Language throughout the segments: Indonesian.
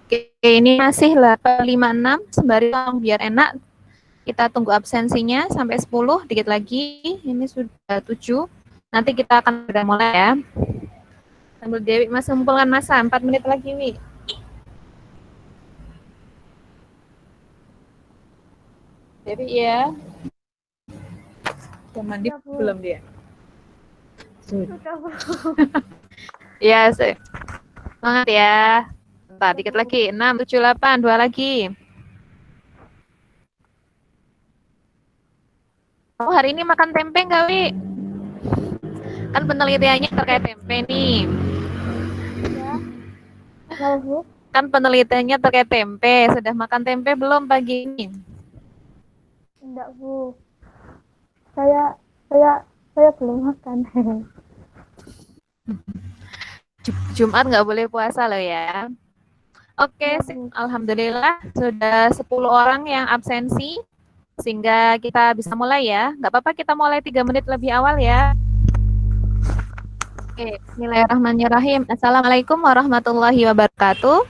Oke, ini masih 856 sembari biar enak. Kita tunggu absensinya sampai 10, dikit lagi. Ini sudah 7. Nanti kita akan mulai ya. Sambil Dewi masih mengumpulkan masa, 4 menit lagi, Wi. Dewi ya. Udah mandi ya, belum dia? Sudah, Bu. Ya, semangat ya. Bentar, dikit lagi. 6, 7, 8, 2 lagi. Oh, hari ini makan tempe nggak, Wi? Kan penelitiannya terkait tempe nih. Ya. Bu? Kan penelitiannya terkait tempe. Sudah makan tempe belum pagi ini? Enggak, Bu. Saya belum makan. Jumat nggak boleh puasa loh ya. Oke, alhamdulillah sudah 10 orang yang absensi sehingga kita bisa mulai ya. Nggak apa-apa kita mulai 3 menit lebih awal ya. Oke, bismillahirrahmanirrahim. Assalamualaikum warahmatullahi wabarakatuh.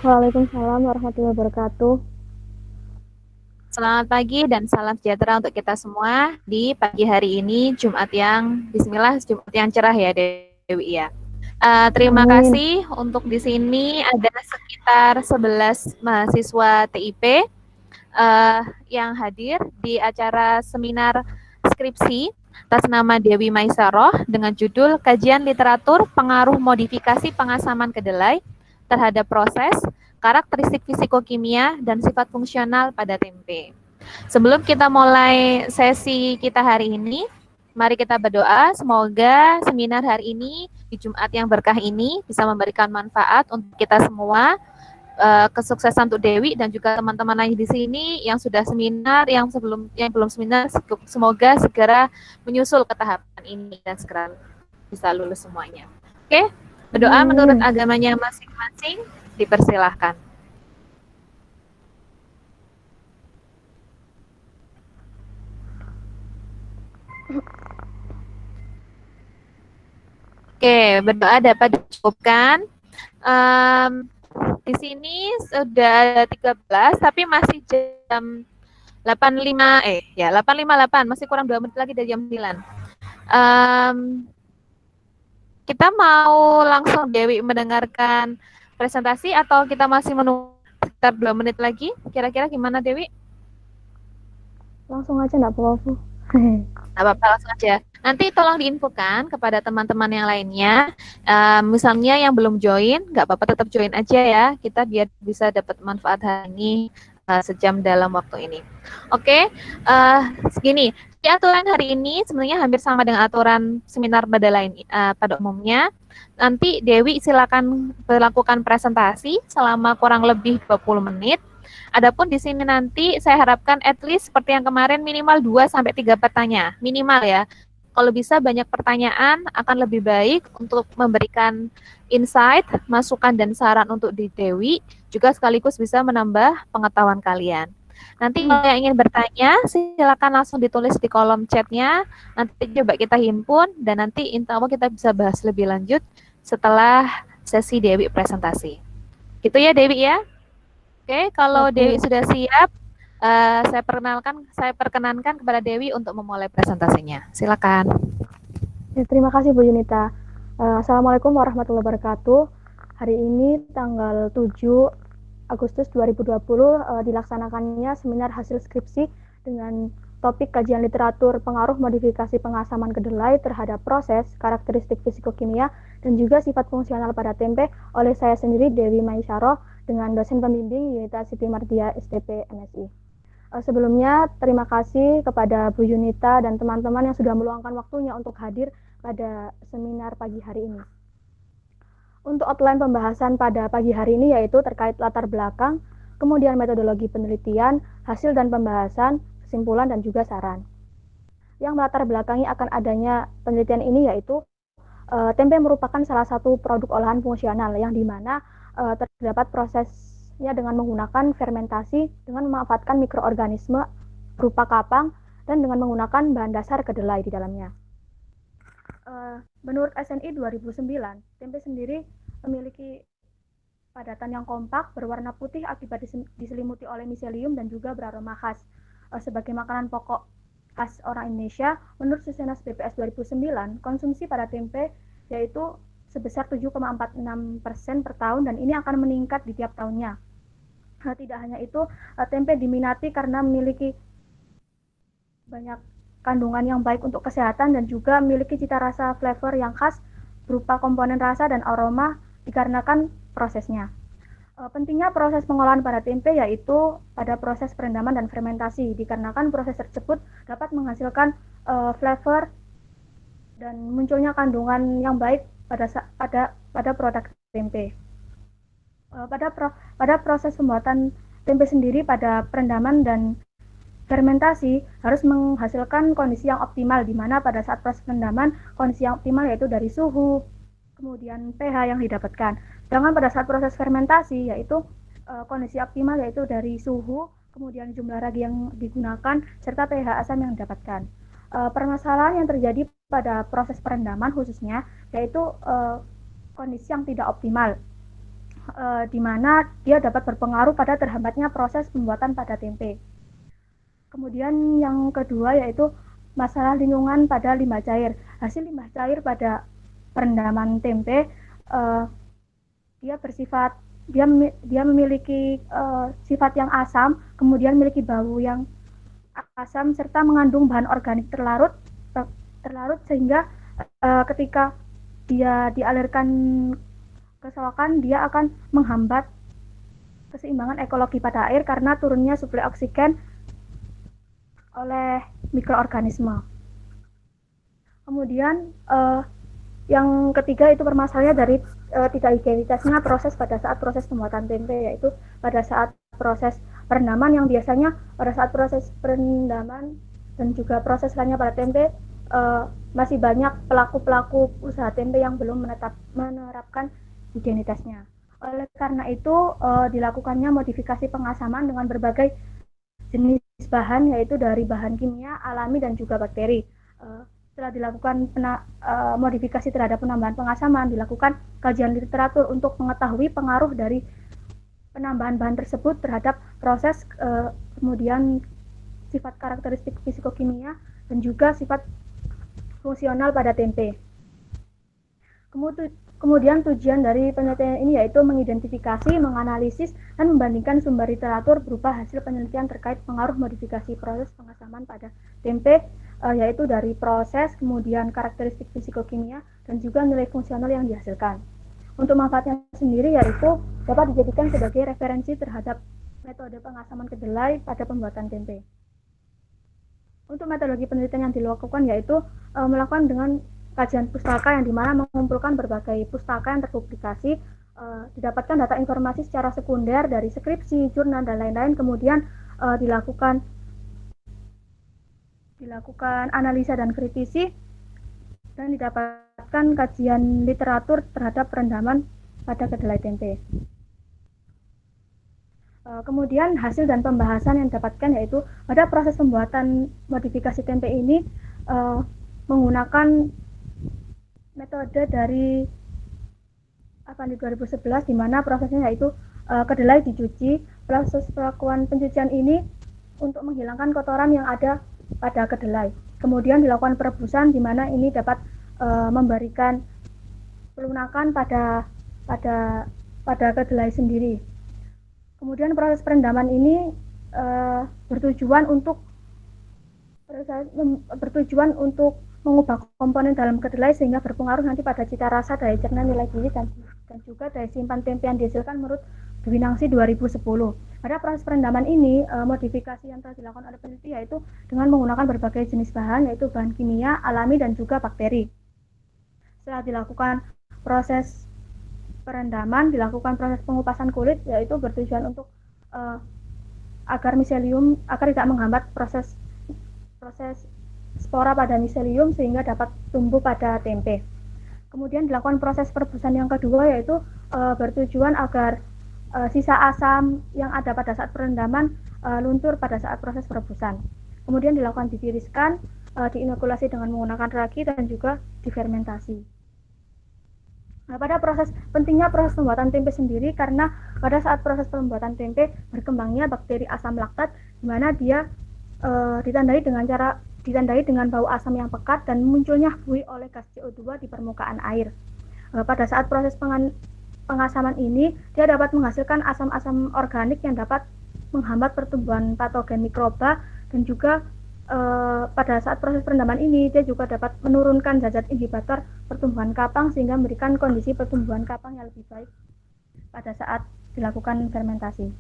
Waalaikumsalam warahmatullahi wabarakatuh. Selamat pagi dan salam sejahtera untuk kita semua di pagi hari ini, Jumat yang bismillah, Jumat yang cerah ya Dewi ya. Terima kasih untuk di sini ada sekitar 11 mahasiswa TIP yang hadir di acara seminar skripsi atas nama Dewi Maisaroh dengan judul Kajian Literatur Pengaruh Modifikasi Pengasaman Kedelai terhadap Proses, Karakteristik Fisikokimia, dan Sifat Fungsional pada Tempe. Sebelum kita mulai sesi kita hari ini, mari kita berdoa semoga seminar hari ini di Jumat yang berkah ini bisa memberikan manfaat untuk kita semua, kesuksesan untuk Dewi dan juga teman-teman lain di sini yang sudah seminar, yang belum seminar, semoga segera menyusul ke tahapan ini dan segera bisa lulus semuanya. Oke, berdoa menurut agamanya masing-masing, dipersilahkan. Oke, berdoa dapat dicukupkan. Di sini sudah 13, tapi masih jam 8.58, masih kurang 2 menit lagi dari jam 9. Kita mau langsung Dewi mendengarkan presentasi atau kita masih menunggu sekitar 2 menit lagi? Kira-kira gimana Dewi? Langsung aja enggak apa-apa. Nggak apa-apa, langsung aja. Nanti tolong diinfokan kepada teman-teman yang lainnya. Misalnya yang belum join, nggak apa-apa tetap join aja ya. Kita biar bisa dapat manfaat hari ini sejam dalam waktu ini. Oke, segini. Di aturan hari ini sebenarnya hampir sama dengan aturan seminar pada umumnya. Nanti Dewi silakan melakukan presentasi selama kurang lebih 20 menit. Adapun di sini nanti saya harapkan at least seperti yang kemarin minimal 2 sampai 3 pertanyaan, minimal ya. Kalau bisa banyak pertanyaan akan lebih baik untuk memberikan insight, masukan dan saran untuk di Dewi, juga sekaligus bisa menambah pengetahuan kalian. Nanti kalau yang ingin bertanya, silakan langsung ditulis di kolom chatnya. Nanti coba kita himpun dan nanti insya Allah kita bisa bahas lebih lanjut setelah sesi Dewi presentasi. Gitu ya Dewi ya. Oke, kalau Dewi sudah siap, saya perkenankan kepada Dewi untuk memulai presentasinya. Silakan. Ya, terima kasih Bu Yunita. Assalamualaikum warahmatullahi wabarakatuh. Hari ini tanggal 7 Agustus 2020 dilaksanakannya seminar hasil skripsi dengan topik kajian literatur pengaruh modifikasi pengasaman kedelai terhadap proses, karakteristik fisikokimia, dan juga sifat fungsional pada tempe oleh saya sendiri Dewi Maisaroh dengan dosen pembimbing Yunita Siti Mardia STP MSI. Sebelumnya terima kasih kepada Bu Yunita dan teman-teman yang sudah meluangkan waktunya untuk hadir pada seminar pagi hari ini. Untuk outline pembahasan pada pagi hari ini yaitu terkait latar belakang, kemudian metodologi penelitian, hasil dan pembahasan, kesimpulan, dan juga saran. Yang melatar belakangi akan adanya penelitian ini yaitu tempe merupakan salah satu produk olahan fungsional yang dimana terdapat prosesnya dengan menggunakan fermentasi dengan memanfaatkan mikroorganisme berupa kapang dan dengan menggunakan bahan dasar kedelai di dalamnya. Menurut SNI 2009, tempe sendiri memiliki padatan yang kompak, berwarna putih akibat diselimuti oleh miselium dan juga beraroma khas. Sebagai makanan pokok khas orang Indonesia, menurut Susenas BPS 2009, konsumsi pada tempe yaitu sebesar 7,46% per tahun dan ini akan meningkat di tiap tahunnya. Tidak hanya itu, tempe diminati karena memiliki banyak kandungan yang baik untuk kesehatan dan juga memiliki cita rasa flavor yang khas berupa komponen rasa dan aroma dikarenakan prosesnya. Pentingnya proses pengolahan pada tempe yaitu pada proses perendaman dan fermentasi dikarenakan proses tersebut dapat menghasilkan flavor dan munculnya kandungan yang baik pada produk tempe. Pada proses pembuatan tempe sendiri pada perendaman dan fermentasi harus menghasilkan kondisi yang optimal di mana pada saat proses perendaman kondisi yang optimal yaitu dari suhu, kemudian pH yang didapatkan. Sedangkan pada saat proses fermentasi yaitu kondisi optimal yaitu dari suhu, kemudian jumlah ragi yang digunakan serta pH asam yang didapatkan. Permasalahan yang terjadi pada proses perendaman khususnya yaitu kondisi yang tidak optimal, di mana dia dapat berpengaruh pada terhambatnya proses pembuatan pada tempe. Kemudian yang kedua yaitu masalah lingkungan pada limbah cair. Hasil limbah cair pada perendaman tempe dia memiliki sifat yang asam, kemudian memiliki bau yang asam serta mengandung bahan organik terlarut sehingga ketika dia dialirkan ke selokan dia akan menghambat keseimbangan ekologi pada air karena turunnya suplai oksigen oleh mikroorganisme. Kemudian yang ketiga itu permasalahannya dari tidak higienitasnya proses pada saat proses pembuatan tempe, yaitu pada saat proses perendaman yang biasanya pada saat proses perendaman dan juga proses lainnya pada tempe masih banyak pelaku-pelaku usaha tempe yang belum menerapkan higienitasnya. Oleh karena itu dilakukannya modifikasi pengasaman dengan berbagai jenis bahan yaitu dari bahan kimia, alami dan juga bakteri. Setelah dilakukan modifikasi terhadap penambahan pengasaman, dilakukan kajian literatur untuk mengetahui pengaruh dari penambahan bahan tersebut terhadap proses, kemudian sifat karakteristik fisikokimia dan juga sifat fungsional pada tempe. Kemudian tujuan dari penelitian ini yaitu mengidentifikasi, menganalisis, dan membandingkan sumber literatur berupa hasil penelitian terkait pengaruh modifikasi proses pengasaman pada tempe, yaitu dari proses, kemudian karakteristik fisikokimia, dan juga nilai fungsional yang dihasilkan. Untuk manfaatnya sendiri yaitu dapat dijadikan sebagai referensi terhadap metode pengasaman kedelai pada pembuatan tempe. Untuk metodologi penelitian yang dilakukan yaitu melakukan dengan kajian pustaka yang dimana mengumpulkan berbagai pustaka yang terpublikasi, didapatkan data informasi secara sekunder dari skripsi, jurnal, dan lain-lain, kemudian dilakukan analisa dan kritisi, dan didapatkan kajian literatur terhadap perendaman pada kedelai tempe. Kemudian hasil dan pembahasan yang didapatkan yaitu pada proses pembuatan modifikasi tempe ini menggunakan metode dari Avandi 2011 di mana prosesnya yaitu kedelai dicuci. Proses pelakuan pencucian ini untuk menghilangkan kotoran yang ada pada kedelai. Kemudian dilakukan perebusan di mana ini dapat memberikan pelunakan pada kedelai sendiri. Kemudian proses perendaman ini bertujuan untuk mengubah komponen dalam kedelai sehingga berpengaruh nanti pada cita rasa, daya cerna, nilai gizi dan juga daya simpan tempe yang dihasilkan menurut Dwi Nangsi 2010. Pada proses perendaman ini, modifikasi yang telah dilakukan oleh peneliti yaitu dengan menggunakan berbagai jenis bahan yaitu bahan kimia, alami dan juga bakteri. Setelah dilakukan proses perendaman dilakukan proses pengupasan kulit, yaitu bertujuan untuk agar tidak menghambat proses spora pada miselium sehingga dapat tumbuh pada tempe. Kemudian dilakukan proses perebusan yang kedua, yaitu bertujuan agar sisa asam yang ada pada saat perendaman luntur pada saat proses perebusan. Kemudian dilakukan ditiriskan, diinokulasi dengan menggunakan ragi dan juga difermentasi. Nah, pentingnya proses pembuatan tempe sendiri, karena pada saat proses pembuatan tempe berkembangnya bakteri asam laktat, di mana dia ditandai dengan bau asam yang pekat dan munculnya buih oleh gas CO2 di permukaan air. Pada saat proses pengasaman ini, dia dapat menghasilkan asam-asam organik yang dapat menghambat pertumbuhan patogen mikroba, dan juga pada saat proses perendaman ini dia juga dapat menurunkan zat inhibitor pertumbuhan kapang sehingga memberikan kondisi pertumbuhan kapang yang lebih baik pada saat dilakukan fermentasi.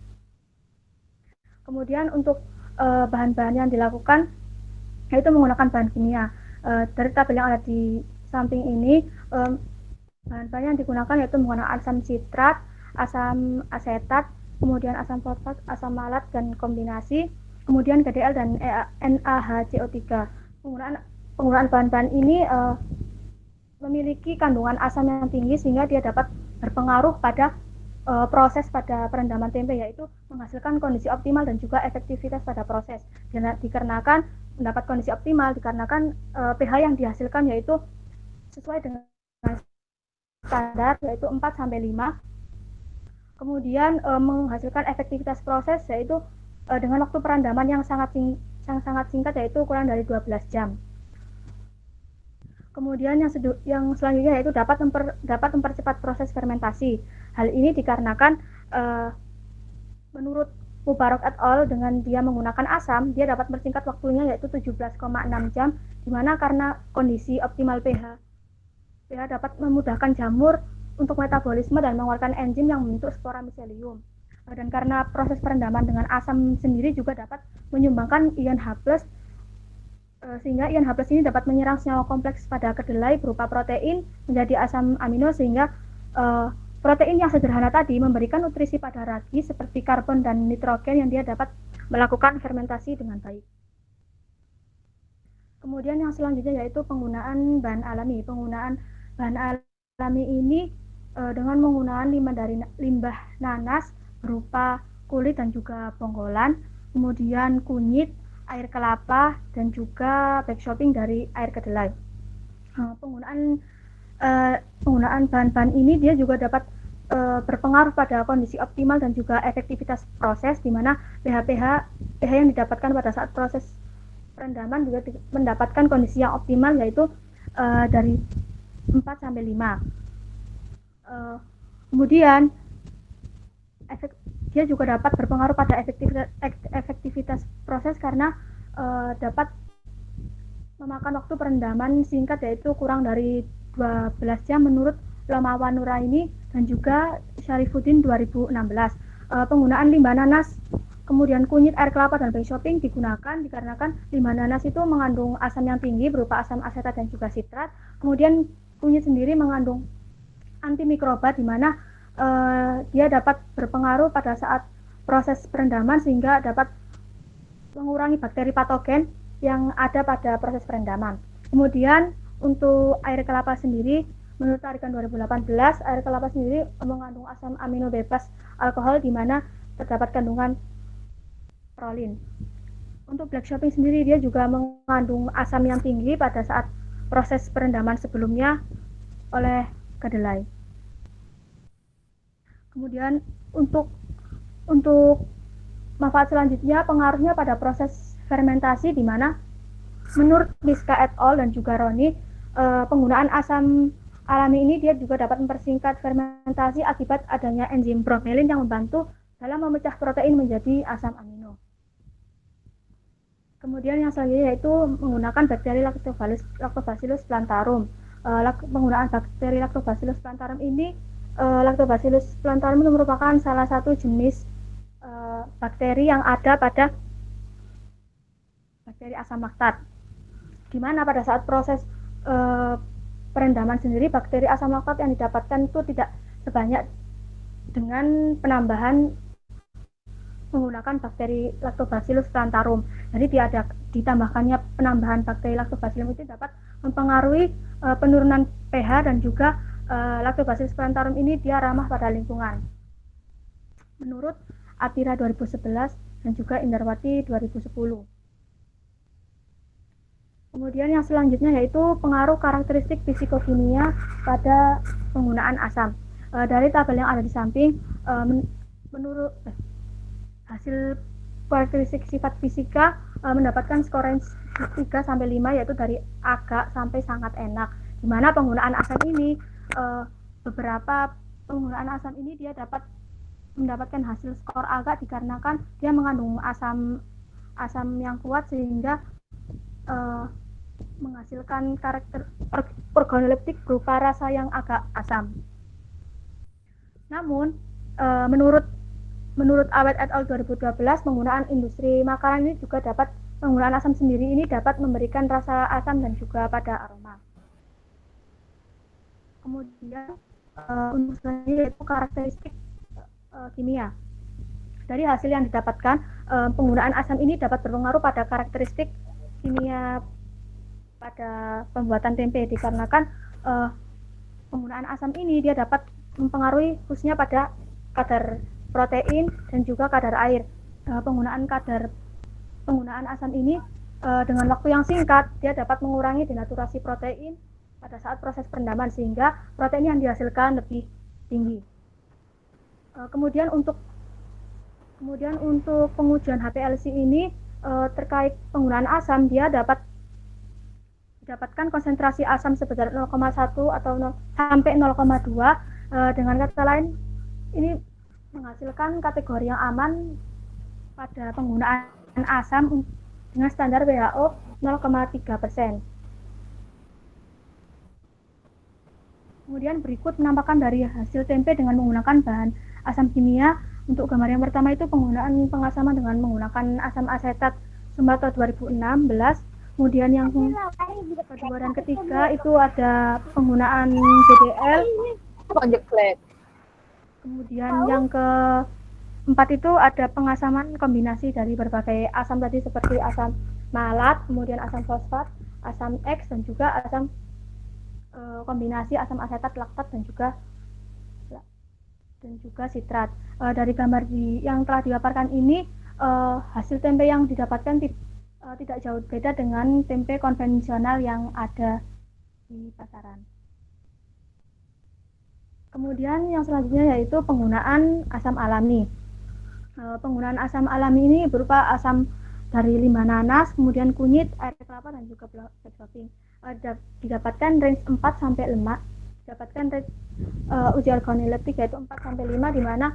Kemudian untuk bahan-bahan yang dilakukan yaitu menggunakan bahan kimia. Dari tabel yang ada di samping ini, bahan-bahan yang digunakan yaitu menggunakan asam sitrat, asam asetat, kemudian asam fosfat, asam malat dan kombinasi, kemudian GDL dan NaHCO3. Penggunaan bahan-bahan ini memiliki kandungan asam yang tinggi sehingga dia dapat berpengaruh pada proses pada perendaman tempe, yaitu menghasilkan kondisi optimal dan juga efektivitas pada proses. Dikarenakan mendapat kondisi optimal dikarenakan pH yang dihasilkan yaitu sesuai dengan standar, yaitu 4-5. Kemudian menghasilkan efektivitas proses yaitu dengan waktu perendaman yang sangat singkat, yaitu kurang dari 12 jam. Kemudian yang selanjutnya yaitu dapat mempercepat proses fermentasi. Hal ini dikarenakan menurut Mubarak et al. Dengan dia menggunakan asam, dia dapat mempersingkat waktunya yaitu 17,6 jam, dimana karena kondisi optimal pH dapat memudahkan jamur untuk metabolisme dan mengeluarkan enzim yang membentuk spora miselium. Dan karena proses perendaman dengan asam sendiri juga dapat menyumbangkan ion H+, sehingga ion H+ ini dapat menyerang senyawa kompleks pada kedelai berupa protein menjadi asam amino, sehingga protein yang sederhana tadi memberikan nutrisi pada ragi seperti karbon dan nitrogen yang dia dapat melakukan fermentasi dengan baik. Kemudian yang selanjutnya yaitu penggunaan bahan alami. Penggunaan bahan alami ini dengan menggunakan limbah nanas berupa kulit dan juga bonggolan, kemudian kunyit, air kelapa, dan juga backshopping dari air kedelai. Penggunaan bahan-bahan ini dia juga dapat berpengaruh pada kondisi optimal dan juga efektivitas proses, di mana pH yang didapatkan pada saat proses perendaman juga mendapatkan kondisi yang optimal, yaitu dari 4-5. Kemudian dia juga dapat berpengaruh pada efektivitas proses karena dapat memakan waktu perendaman singkat, yaitu kurang dari 12 jam menurut Lomawan Nuraini dan juga Syarifuddin 2016. Penggunaan limbah nanas, kemudian kunyit, air kelapa, dan backshopping digunakan dikarenakan limbah nanas itu mengandung asam yang tinggi berupa asam asetat dan juga sitrat. Kemudian kunyit sendiri mengandung antimikroba, di mana dia dapat berpengaruh pada saat proses perendaman sehingga dapat mengurangi bakteri patogen yang ada pada proses perendaman. Kemudian untuk air kelapa sendiri, menurut tarikan 2018, air kelapa sendiri mengandung asam amino bebas alkohol, di mana terdapat kandungan prolin. Untuk backshopping sendiri, dia juga mengandung asam yang tinggi pada saat proses perendaman sebelumnya oleh kedelai. Kemudian untuk manfaat selanjutnya, pengaruhnya pada proses fermentasi, di mana menurut Miska et al. Dan juga Roni, penggunaan asam alami ini dia juga dapat mempersingkat fermentasi akibat adanya enzim bromelin yang membantu dalam memecah protein menjadi asam amino. Kemudian yang selanjutnya yaitu menggunakan bakteri Lactobacillus plantarum. Penggunaan bakteri Lactobacillus plantarum ini, Lactobacillus plantarum itu merupakan salah satu jenis bakteri yang ada pada bakteri asam laktat, di mana pada saat proses perendaman sendiri bakteri asam laktat yang didapatkan itu tidak sebanyak dengan penambahan menggunakan bakteri Lactobacillus plantarum. Jadi ditambahkannya penambahan bakteri Lactobacillus itu dapat mempengaruhi penurunan pH dan juga Lactobacillus plantarum ini dia ramah pada lingkungan. Menurut Atira 2011 dan juga Indarwati 2010. Kemudian yang selanjutnya yaitu pengaruh karakteristik fisikokimia pada penggunaan asam. Dari tabel yang ada di samping, menurut hasil karakteristik sifat fisika mendapatkan skor range 3 sampai 5 yaitu dari agak sampai sangat enak. Di mana penggunaan asam ini beberapa penggunaan asam ini dia dapat mendapatkan hasil skor agak dikarenakan dia mengandung asam yang kuat sehingga menghasilkan karakter organoleptik berupa rasa yang agak asam. Namun, menurut Awet et al. 2012, penggunaan industri makanan ini juga dapat penggunaan asam sendiri ini dapat memberikan rasa asam dan juga pada aroma. Kemudian, untuk selanjutnya yaitu karakteristik kimia. Dari hasil yang didapatkan, penggunaan asam ini dapat berpengaruh pada karakteristik kimia pada pembuatan tempe dikarenakan penggunaan asam ini dia dapat mempengaruhi khususnya pada kadar protein dan juga kadar air. Penggunaan asam ini dengan waktu yang singkat dia dapat mengurangi denaturasi protein pada saat proses perendaman sehingga protein yang dihasilkan lebih tinggi. Kemudian untuk pengujian HPLC ini terkait penggunaan asam dia dapatkan konsentrasi asam sebesar 0,1 atau sampai 0,2. Dengan kata lain, ini menghasilkan kategori yang aman pada penggunaan asam dengan standar WHO 0,3%. Kemudian berikut penampakan dari hasil tempe dengan menggunakan bahan asam kimia. Untuk gambar yang pertama itu penggunaan pengasaman dengan menggunakan asam asetat Sumatera 2016. Kemudian yang kedua dan ketiga itu ada penggunaan BDL. Kemudian yang keempat itu ada pengasaman kombinasi dari berbagai asam tadi seperti asam malat, kemudian asam fosfat, asam X dan juga asam kombinasi asam asetat, laktat dan juga sitrat. Dari gambar yang telah dipaparkan ini hasil tempe yang didapatkan tidak jauh beda dengan tempe konvensional yang ada di pasaran. Kemudian yang selanjutnya yaitu penggunaan asam alami. Penggunaan asam alami ini berupa asam dari limbah nanas, kemudian kunyit, air kelapa dan juga black shopping. Didapatkan range 4 sampai 5. Didapatkan range uji organoleptik yaitu 4 sampai 5 di mana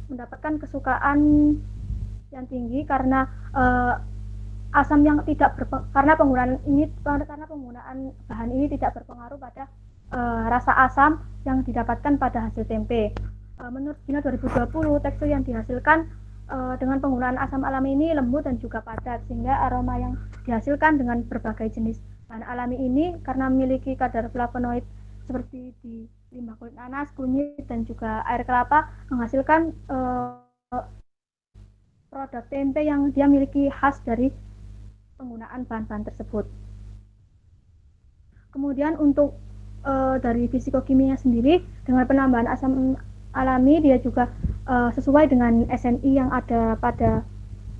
mendapatkan kesukaan yang tinggi karena asam yang karena penggunaan bahan ini tidak berpengaruh pada rasa asam yang didapatkan pada hasil tempe. Menurut Gina 2020, tekstur yang dihasilkan dengan penggunaan asam alami ini lembut dan juga padat sehingga aroma yang dihasilkan dengan berbagai jenis bahan alami ini karena memiliki kadar flavonoid seperti di limbah kulit nanas, kunyit dan juga air kelapa menghasilkan produk tempe yang dia miliki khas dari penggunaan bahan-bahan tersebut. Kemudian untuk dari fisikokimia sendiri dengan penambahan asam alami dia juga sesuai dengan SNI yang ada pada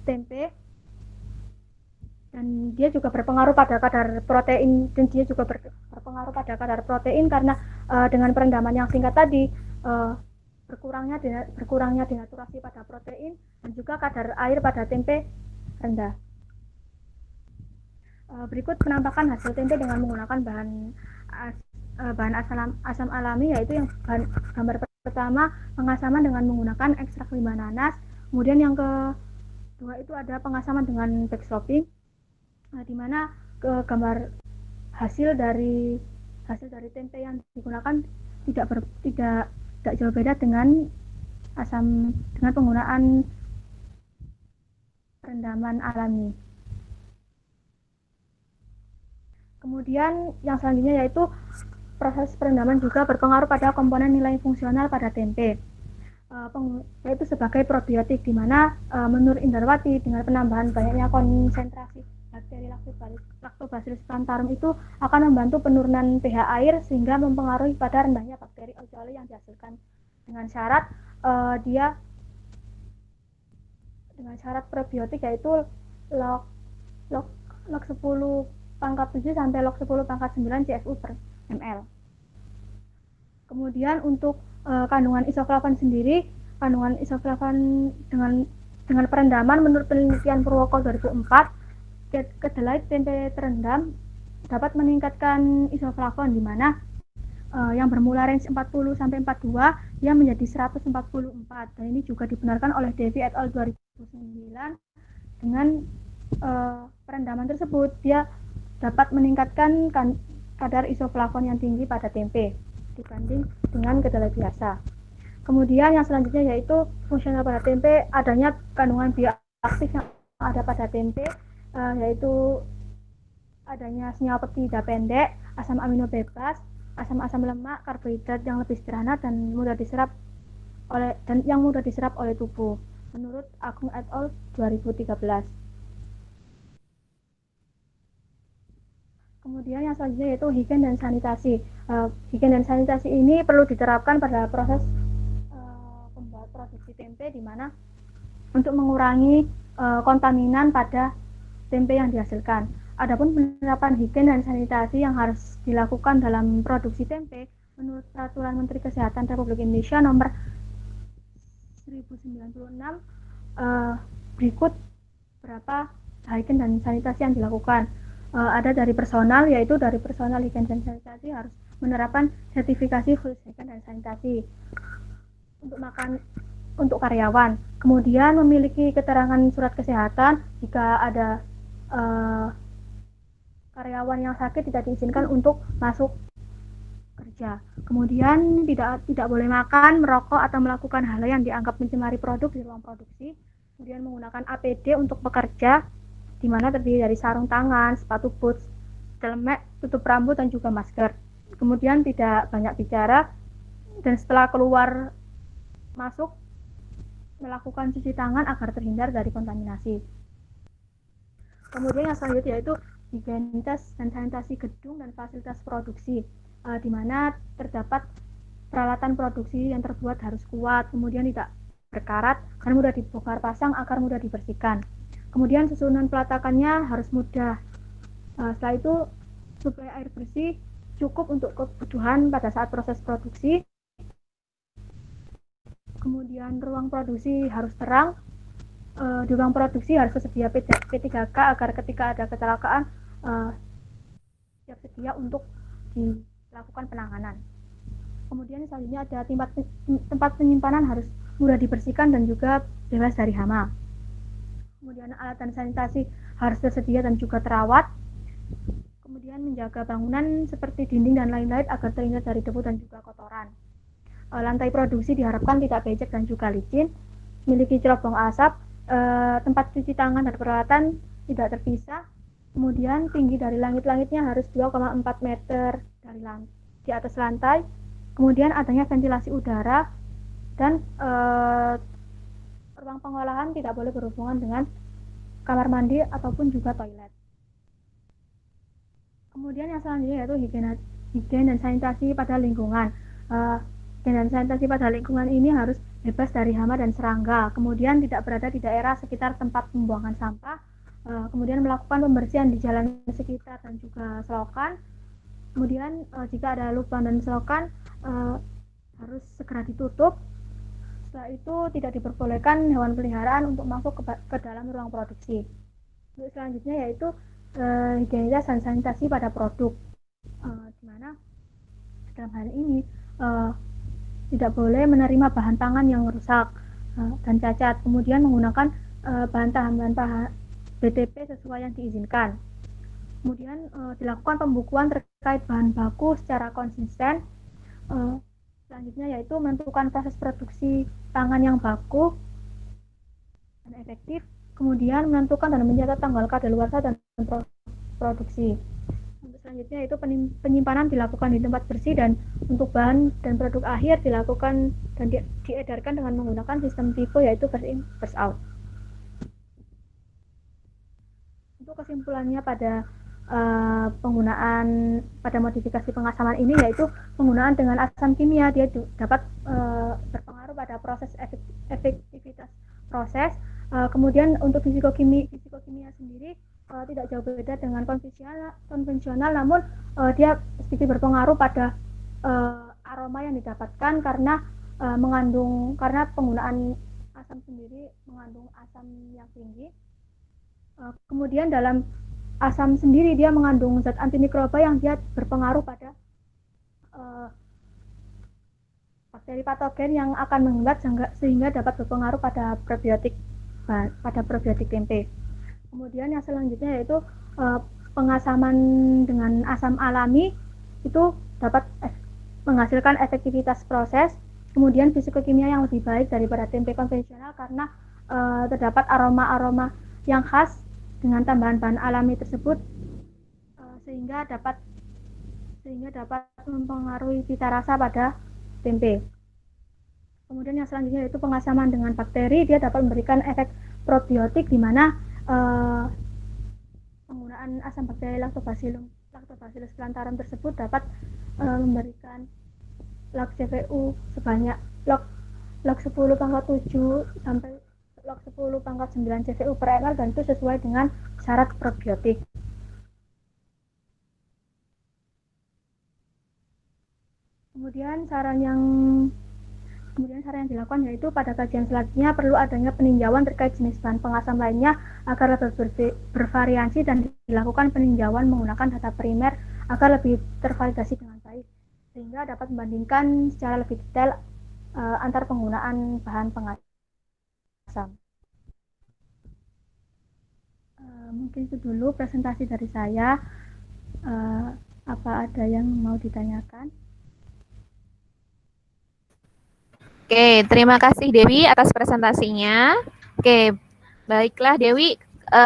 tempe dan dia juga berpengaruh pada kadar protein karena dengan perendaman yang singkat tadi berkurangnya denaturasi pada protein dan juga kadar air pada tempe rendah. Berikut penampakan hasil tempe dengan menggunakan bahan asam alami yaitu yang gambar pertama pengasaman dengan menggunakan ekstrak limbah nanas, kemudian yang kedua itu ada pengasaman dengan backstopping, di mana gambar hasil dari tempe yang digunakan tidak jauh beda dengan penggunaan perendaman alami. Kemudian yang selanjutnya yaitu proses perendaman juga berpengaruh pada komponen nilai fungsional pada tempe, yaitu sebagai probiotik, di mana menurut Indrawati dengan penambahan banyaknya konsentrasi bakteri Lactobacillus plantarum itu akan membantu penurunan pH air sehingga mempengaruhi pada rendahnya bakteri E. coli yang dihasilkan dengan syarat probiotik, yaitu log 10 pangkat 7 sampai log 10 pangkat 9 CFU per ml. Kemudian untuk kandungan isoflavon sendiri, kandungan isoflavon dengan perendaman menurut penelitian Purwoko 2004, kedelai tempe terendam dapat meningkatkan isoflavon, di mana yang bermula range 40 sampai 42 yang menjadi 144. Dan ini juga dibenarkan oleh Devi et al 2009. Dengan perendaman tersebut, dia dapat meningkatkan kadar isoflavon yang tinggi pada tempe dibanding dengan kedelai biasa. Kemudian yang selanjutnya yaitu fungsional pada tempe, adanya kandungan bioaktif yang ada pada tempe, yaitu adanya senyawa peptida pendek, asam amino bebas, asam-asam lemak, karbohidrat yang lebih sederhana dan mudah diserap oleh tubuh, menurut Agung et al 2013. Kemudian yang selanjutnya yaitu higien dan sanitasi. Higien dan sanitasi ini perlu diterapkan pada proses pembuat produksi tempe, di mana untuk mengurangi kontaminan pada tempe yang dihasilkan. Adapun penerapan higien dan sanitasi yang harus dilakukan dalam produksi tempe menurut Peraturan Menteri Kesehatan Republik Indonesia nomor 1096, berikut berapa higien dan sanitasi yang dilakukan. Ada dari personal, yaitu dari personal higien dan sanitasi harus menerapkan sertifikasi khusus higien dan sanitasi untuk karyawan. Kemudian memiliki keterangan surat kesehatan jika ada karyawan yang sakit tidak diizinkan untuk masuk kerja. Kemudian tidak boleh makan, merokok atau melakukan hal yang dianggap mencemari produk di ruang produksi. Kemudian menggunakan APD untuk bekerja, di mana terdiri dari sarung tangan, sepatu boots, celemek, tutup rambut, dan juga masker. Kemudian tidak banyak bicara, dan setelah keluar masuk melakukan cuci tangan agar terhindar dari kontaminasi. Kemudian yang selanjutnya yaitu higienitas dan sanitasi gedung dan fasilitas produksi, di mana terdapat peralatan produksi yang terbuat harus kuat, kemudian tidak berkarat dan mudah dibongkar pasang agar mudah dibersihkan. Kemudian susunan pelatakannya harus mudah. Setelah itu suplai air bersih cukup untuk kebutuhan pada saat proses produksi. Kemudian ruang produksi harus terang. Di ruang produksi harus tersedia P3K agar ketika ada kecelakaan siap sedia untuk dilakukan penanganan. Kemudian selanjutnya ada tempat penyimpanan harus mudah dibersihkan dan juga bebas dari hama. Kemudian alat dan sanitasi harus tersedia dan juga terawat. Kemudian menjaga bangunan seperti dinding dan lain-lain agar terhindar dari debu dan juga kotoran. Lantai produksi diharapkan tidak becek dan juga licin, memiliki cerobong asap, tempat cuci tangan dan peralatan tidak terpisah. Kemudian tinggi dari langit-langitnya harus 2,4 meter di atas lantai. Kemudian adanya ventilasi udara dan ruang pengolahan tidak boleh berhubungan dengan kamar mandi ataupun juga toilet. Kemudian yang selanjutnya yaitu higien dan sanitasi pada lingkungan. Higien dan sanitasi pada lingkungan ini harus bebas dari hama dan serangga. Kemudian tidak berada di daerah sekitar tempat pembuangan sampah. Kemudian melakukan pembersihan di jalan sekitar dan juga selokan. Kemudian jika ada lubang dan selokan harus segera ditutup. Setelah itu tidak diperbolehkan hewan peliharaan untuk masuk ke dalam ruang produksi. Untuk selanjutnya yaitu higienitas dan sanitasi pada produk, di mana dalam hal ini tidak boleh menerima bahan pangan yang rusak dan cacat. Kemudian menggunakan bahan BTP sesuai yang diizinkan. Kemudian dilakukan pembukuan terkait bahan baku secara konsisten. Selanjutnya yaitu menentukan proses produksi pangan yang baku dan efektif. Kemudian menentukan dan mencatat tanggal kadaluarsa dan produksi. Selanjutnya yaitu penyimpanan dilakukan di tempat bersih dan untuk bahan dan produk akhir dilakukan dan diedarkan dengan menggunakan sistem FIFO yaitu first in first out. Untuk kesimpulannya pada penggunaan pada modifikasi pengasaman ini yaitu penggunaan dengan asam kimia dia dapat berpengaruh pada proses efektivitas proses. Kemudian untuk fisikokimia sendiri tidak jauh beda dengan konvensional namun dia sedikit berpengaruh pada aroma yang didapatkan karena penggunaan asam sendiri mengandung asam yang tinggi. Kemudian dalam asam sendiri dia mengandung zat antimikroba yang dia berpengaruh pada bakteri patogen yang akan menghambat sehingga dapat berpengaruh pada probiotik tempe. Kemudian yang selanjutnya yaitu pengasaman dengan asam alami itu dapat menghasilkan efektivitas proses. Kemudian fisikokimia yang lebih baik daripada tempe konvensional karena terdapat aroma-aroma yang khas dengan tambahan bahan alami tersebut sehingga dapat mempengaruhi cita rasa pada tempe. Kemudian yang selanjutnya yaitu pengasaman dengan bakteri, dia dapat memberikan efek probiotik di mana penggunaan asam bakteri Lactobacillus plantarum tersebut dapat memberikan log CVU sebanyak log 10 pangkat 7 sampai log 10 pangkat 9 CVU per ml dan itu sesuai dengan syarat probiotik. Kemudian saran yang dilakukan yaitu pada kajian selanjutnya perlu adanya peninjauan terkait jenis bahan pengasam lainnya agar lebih bervariasi dan dilakukan peninjauan menggunakan data primer agar lebih tervalidasi dengan baik sehingga dapat membandingkan secara lebih detail antar penggunaan bahan pengasam. Mungkin itu dulu presentasi dari saya. Apa ada yang mau ditanyakan? Oke, terima kasih Dewi atas presentasinya. Oke, baiklah Dewi,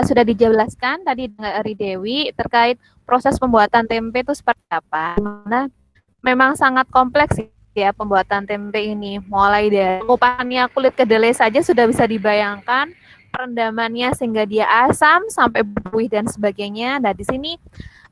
sudah dijelaskan tadi dari Dewi terkait proses pembuatan tempe itu seperti apa. Dimana memang sangat kompleks ya pembuatan tempe ini. Mulai dari pengupahannya kulit kedelai saja sudah bisa dibayangkan, perendamannya sehingga dia asam sampai buih dan sebagainya. Nah, di sini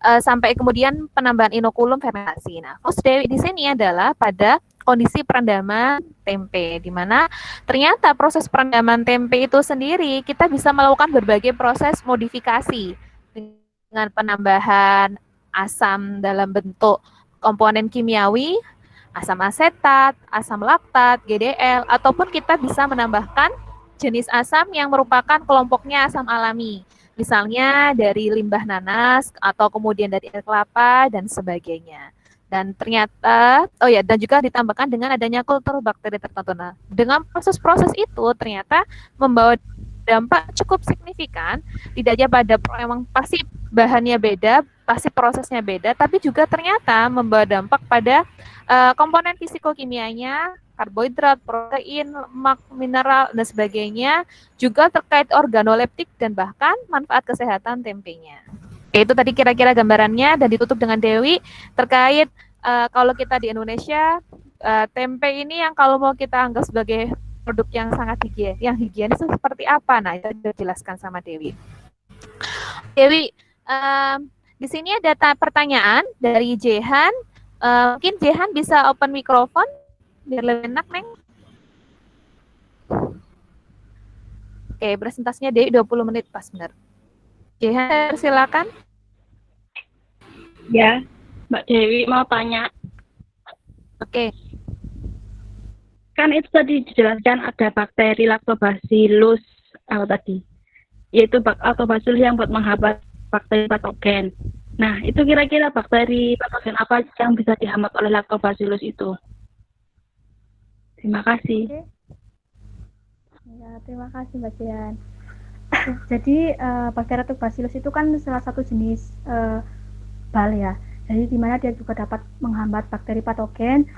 sampai kemudian penambahan inokulum fermentasi. Nah, fokus Dewi di sini adalah pada kondisi perendaman tempe, di mana ternyata proses perendaman tempe itu sendiri kita bisa melakukan berbagai proses modifikasi dengan penambahan asam dalam bentuk komponen kimiawi, asam asetat, asam laktat, GDL, ataupun kita bisa menambahkan jenis asam yang merupakan kelompoknya asam alami, misalnya dari limbah nanas atau kemudian dari air kelapa dan sebagainya. Dan ternyata, dan juga ditambahkan dengan adanya kultur bakteri tertentu. Nah, dengan proses-proses itu ternyata membawa dampak cukup signifikan, tidak aja pada memang pasti bahannya beda, pasti prosesnya beda, tapi juga ternyata membawa dampak pada komponen fisikokimianya, karbohidrat, protein, lemak, mineral, dan sebagainya, juga terkait organoleptik dan bahkan manfaat kesehatan tempenya. Itu tadi kira-kira gambarannya dan ditutup dengan Dewi terkait kalau kita di Indonesia tempe ini yang kalau mau kita anggap sebagai produk yang sangat higienis itu seperti apa? Nah, itu dijelaskan sama Dewi. Dewi, di sini ada pertanyaan dari Jehan. Mungkin Jehan bisa open mikrofon biar lebih enak, Neng. Oke, presentasinya Dewi 20 menit pas benar. Jehan, silakan. Ya, Mbak Dewi mau tanya. Oke. Kan itu tadi dijelaskan ada bakteri Lactobacillus yaitu Lactobacillus yang buat menghambat bakteri patogen. Nah, itu kira-kira bakteri patogen apa yang bisa dihambat oleh Lactobacillus itu? Terima kasih. Oke. Ya, terima kasih Mbak Jian. Jadi bakteri Lactobacillus itu kan salah satu jenis bal ya. Jadi di mana dia juga dapat menghambat bakteri patogen.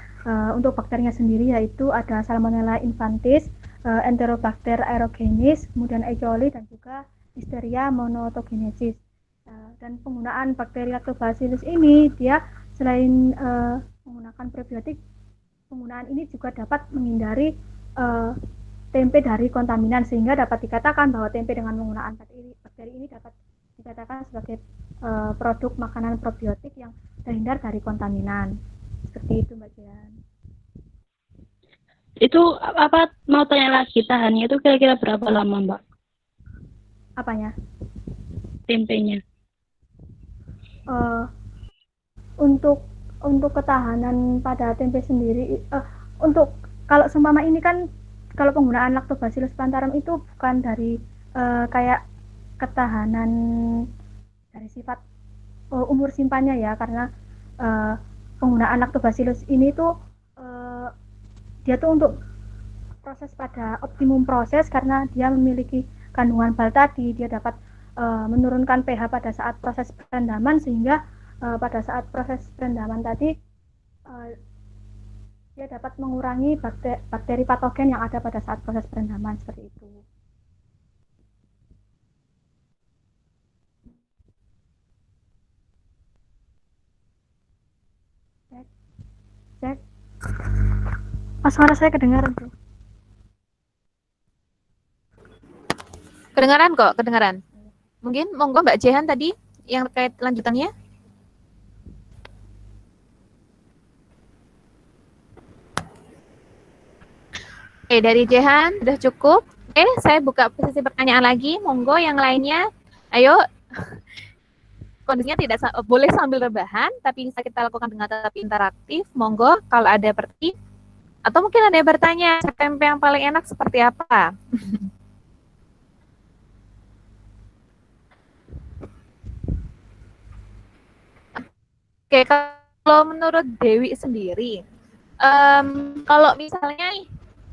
Untuk bakterinya sendiri yaitu ada Salmonella infantis, Enterobacter aerogenes, kemudian E. coli dan juga Listeria monotogenesis. Dan penggunaan bakteri Lactobacillus ini, dia selain menggunakan probiotik, penggunaan ini juga dapat menghindari tempe dari kontaminan, sehingga dapat dikatakan bahwa tempe dengan menggunakan bakteri ini dapat dikatakan sebagai produk makanan probiotik yang terhindar dari kontaminan. Seperti itu, Mbak Jihan. Itu apa, mau tanya lagi, tahannya itu kira-kira berapa lama, Mbak? Apanya? Tempenya. Untuk ketahanan pada tempe sendiri, untuk kalau seumpama ini kan, kalau penggunaan Lactobacillus plantarum itu bukan dari kayak ketahanan dari sifat umur simpannya ya, karena penggunaan Lactobacillus ini tuh dia tuh untuk proses pada optimum proses, karena dia memiliki kandungan bal tadi, dia dapat menurunkan pH pada saat proses perendaman, sehingga pada saat proses perendaman tadi dia dapat mengurangi bakteri patogen yang ada pada saat proses perendaman, seperti itu. Cek. Suara saya kedengaran tuh. Kedengaran kok, kedengaran. Mungkin monggo Mbak Jehan tadi yang terkait lanjutannya. Oke, dari Jehan sudah cukup. Oke, saya buka sesi pertanyaan lagi. Monggo yang lainnya. Ayo. Kondisinya tidak boleh sambil rebahan, tapi bisa kita lakukan dengan tetap interaktif. Monggo kalau ada pertanyaan, atau mungkin ada yang bertanya, tempe yang paling enak seperti apa? Oke, kalau menurut Dewi sendiri, kalau misalnya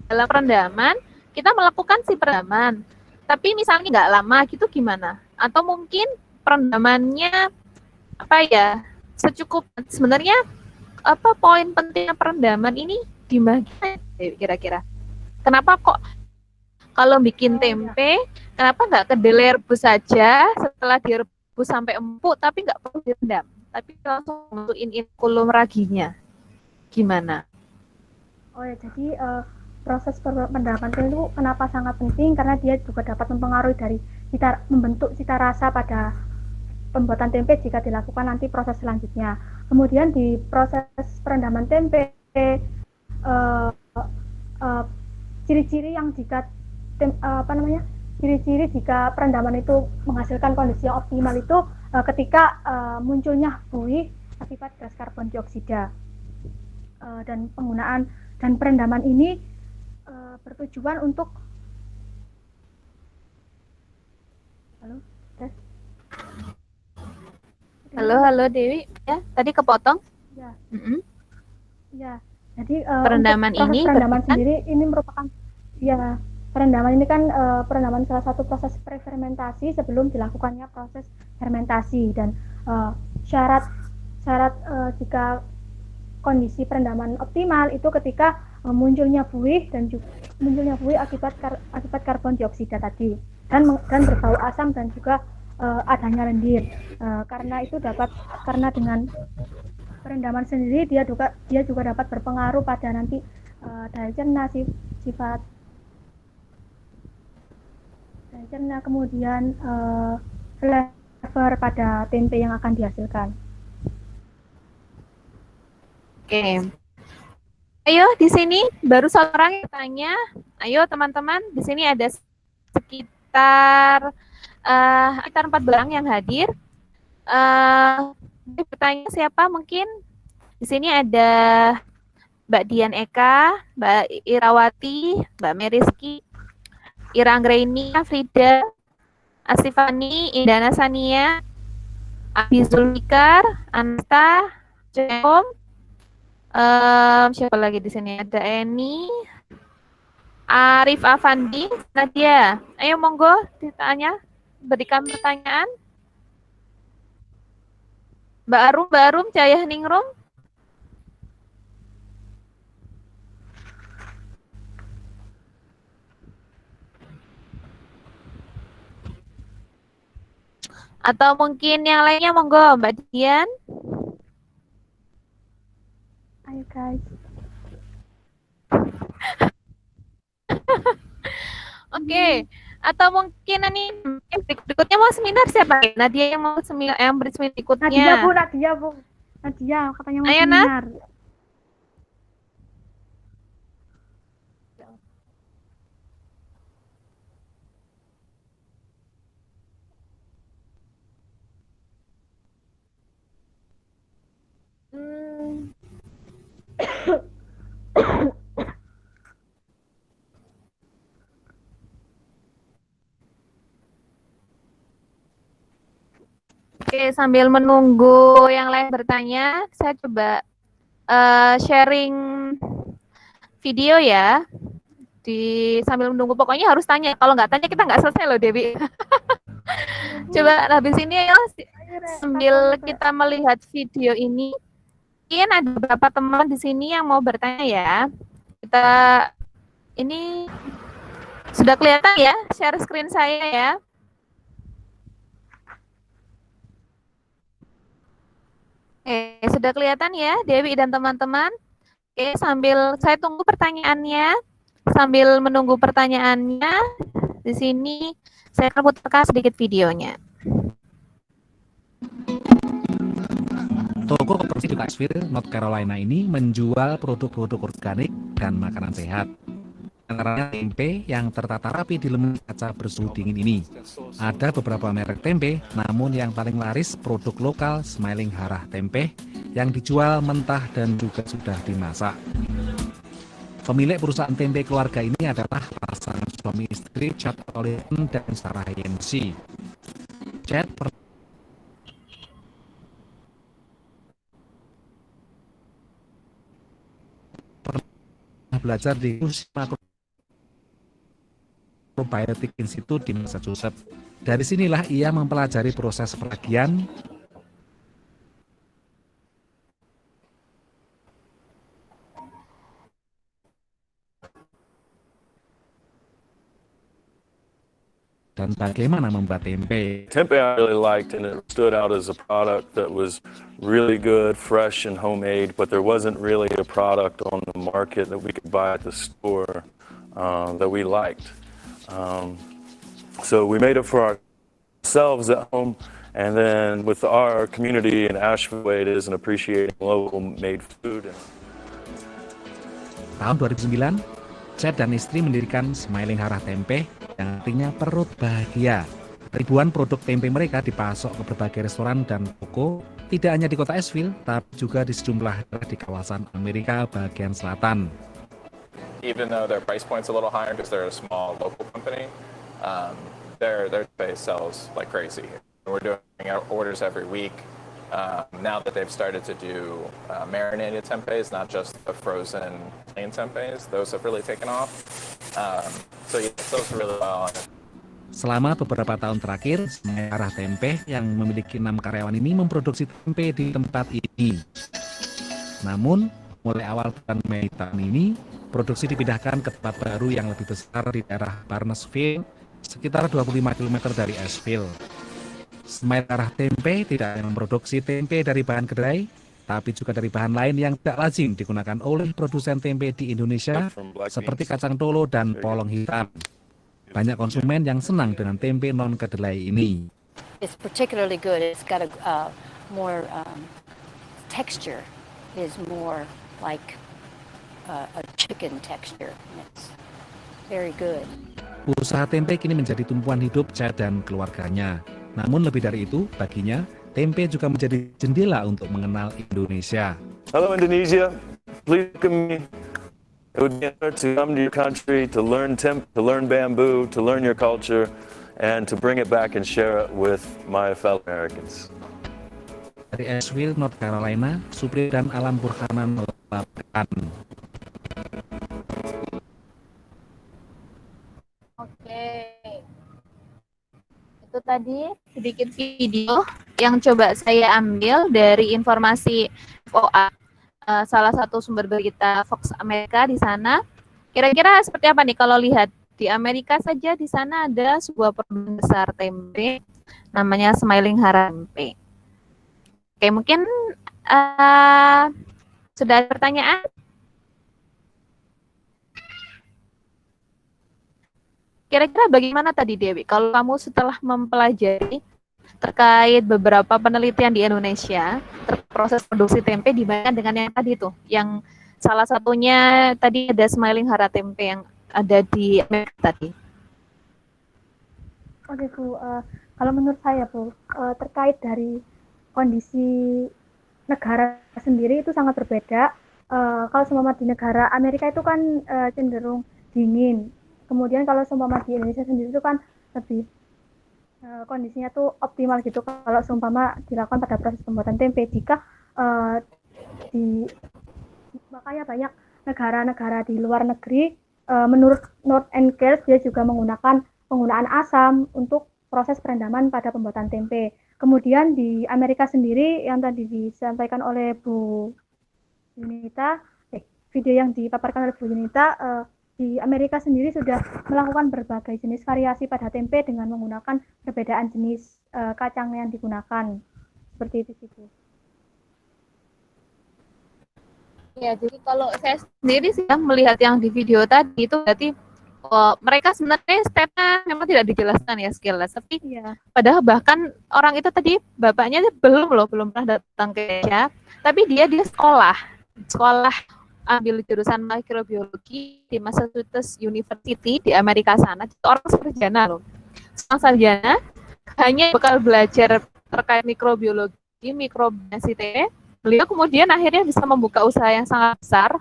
dalam perendaman, kita melakukan si perendaman, tapi misalnya nggak lama gitu gimana? Atau mungkin perendamannya apa ya, secukup. Sebenarnya apa poin pentingnya perendaman ini di mana kira-kira? Kenapa kok kalau bikin tempe, kenapa nggak kedelai rebus saja, setelah direbus sampai empuk tapi nggak perlu direndam, tapi langsung masukin kulum raginya? Gimana? Oh ya, jadi proses perendaman itu kenapa sangat penting, karena dia juga dapat mempengaruhi dari membentuk cita rasa pada pembuatan tempe jika dilakukan nanti proses selanjutnya. Kemudian di proses perendaman tempe, ciri-ciri yang jika ciri-ciri jika perendaman itu menghasilkan kondisi yang optimal itu ketika munculnya buih akibat gas karbon dioksida, dan penggunaan dan perendaman ini bertujuan untuk Halo Dewi, ya tadi kepotong. Ya. Ya. Jadi perendaman proses ini perendaman sendiri ini merupakan, ya, perendaman ini kan perendaman salah satu proses prefermentasi sebelum dilakukannya proses fermentasi, dan syarat jika kondisi perendaman optimal itu ketika munculnya buih akibat karbon dioksida tadi, dan berbau asam, dan juga adanya lendir. Karena dengan perendaman sendiri dia juga dapat berpengaruh pada nanti daya cerna, sifat daya cerna, kemudian flavor pada tempe yang akan dihasilkan. Oke. Ayo di sini baru seorang yang tanya. Ayo teman-teman, di sini ada sekitar 4 orang yang hadir. Bertanya siapa mungkin? Di sini ada Mbak Dian Eka, Mbak Irawati, Mbak Meriski, Ira Anggraini, Frida, Asifani, Indana Sania, Abi Zulfikar, Anta, Cekom, siapa lagi di sini? Ada Eni, Arif Afandi, Nadia. Ayo monggo ditanya, berikan pertanyaan. Mbak Arum, Cahaya Ningrum. Atau mungkin yang lainnya, monggo Mbak Dian. Ayo guys. Oke. Atau mungkin ini berikutnya mau seminar siapa? Nadia yang mau seminar, yang beri seminar Nadia bu, berikutnya. Nadia katanya mau Ayo, Nat. seminar. Oke, sambil menunggu yang lain bertanya, saya coba sharing video ya. Sambil menunggu, pokoknya harus tanya. Kalau nggak tanya kita nggak selesai loh, Dewi. Coba habis ini ya, sambil kita melihat video ini, mungkin ada beberapa teman di sini yang mau bertanya ya. Kita ini sudah kelihatan ya, share screen saya ya. Oke, sudah kelihatan ya, Dewi dan teman-teman. Oke, sambil saya tunggu pertanyaannya, sambil menunggu pertanyaannya, di sini saya akan putarkan sedikit videonya. Toko konveksi di Clarksville, North Carolina ini menjual produk-produk organik dan makanan sehat. Antaranya tempe yang tertata rapi di lemari kaca bersuhu dingin ini. Ada beberapa merek tempe, namun yang paling laris produk lokal Smiling Harah Tempe yang dijual mentah dan juga sudah dimasak. Pemilik perusahaan tempe keluarga ini adalah pasangan suami istri Chad Oliven dan Sarah Yancy. Chad pernah belajar di Probiotic Institute di Massachusetts. Dari sinilah ia mempelajari proses peragian dan bagaimana membuat tempe. Tempe I really liked, and it stood out as a product that was really good, fresh, and homemade, but there wasn't really a product on the market that we could buy at the store that we liked. So we made it for ourselves at home, and then with our community in Asheville, it is and appreciating local made food. Tahun 2009, Chad dan istri mendirikan Smiling Harah Tempe yang artinya perut bahagia. Ribuan produk tempe mereka dipasok ke berbagai restoran dan toko, tidak hanya di kota Asheville, tapi juga di sejumlah daerah di kawasan Amerika bagian selatan. Even though their price point's a little higher because they're a small local company, their tempe sells like crazy. We're doing orders every week. Now that they've started to do marinated tempes, not just the frozen plain tempes, those have really taken off. So yeah, those really well. Selama beberapa tahun terakhir, Smiling Harah Tempe yang memiliki 6 karyawan ini memproduksi tempe di tempat ini. Namun, mulai awal bulan Mei tahun ini, produksi dipindahkan ke tempat baru yang lebih besar di daerah Barnesville, sekitar 25 km dari Asheville. Smiling Harah Tempe tidak hanya memproduksi tempe dari bahan kedelai, tapi juga dari bahan lain yang tidak lazim digunakan oleh produsen tempe di Indonesia, seperti kacang tolo dan polong hitam. Banyak konsumen yang senang dengan tempe non kedelai ini. It's particularly good. It's got a more texture. Is more like a chicken texture. It's very good. Usaha tempe kini menjadi tumpuan hidup Chad dan keluarganya. Namun lebih dari itu, baginya, tempe juga menjadi jendela untuk mengenal Indonesia. Hello Indonesia, please welcome me. It would be an honor to come to your country, to learn to learn bamboo, to learn your culture, and to bring it back and share it with my fellow Americans. Dari Asheville, North Carolina, Supri dan Alam Burhanan melaporkan. Oke. Itu tadi sedikit video yang coba saya ambil dari informasi FOA, salah satu sumber berita Fox Amerika di sana. Kira-kira seperti apa nih kalau lihat di Amerika saja, di sana ada sebuah produsen besar tempe namanya Smiling Hara Tempe. Oke, mungkin uh, sudah ada pertanyaan? Kira-kira bagaimana tadi Dewi? Kalau kamu setelah mempelajari terkait beberapa penelitian di Indonesia, proses produksi tempe dibandingkan dengan yang tadi tuh, yang salah satunya tadi ada Smiling Hara Tempe yang ada di Amerika tadi. Oke Bu, kalau menurut saya Bu, terkait dari kondisi negara sendiri itu sangat berbeda. Kalau seumpama di negara Amerika itu kan cenderung dingin. Kemudian kalau seumpama di Indonesia sendiri itu kan lebih kondisinya tuh optimal gitu. Kalau seumpama dilakukan pada proses pembuatan tempe, jika makanya banyak negara-negara di luar negeri, menurut North and Care dia juga menggunakan penggunaan asam untuk proses perendaman pada pembuatan tempe. Kemudian di Amerika sendiri yang tadi disampaikan oleh Bu Yunita, video yang dipaparkan oleh Bu Yunita, di Amerika sendiri sudah melakukan berbagai jenis variasi pada tempe dengan menggunakan perbedaan jenis kacang yang digunakan. Seperti itu sih Bu. Ya, jadi kalau saya sendiri sih melihat yang di video tadi itu berarti mereka sebenarnya stepnya memang tidak dijelaskan ya sekilas, tapi padahal bahkan orang itu tadi bapaknya belum pernah datang ke Indonesia, tapi dia sekolah ambil jurusan mikrobiologi di Massachusetts University di Amerika sana. Orang sarjana loh, sarjana hanya bakal belajar terkait mikrobiologi, mikrobiologi. Beliau kemudian akhirnya bisa membuka usaha yang sangat besar,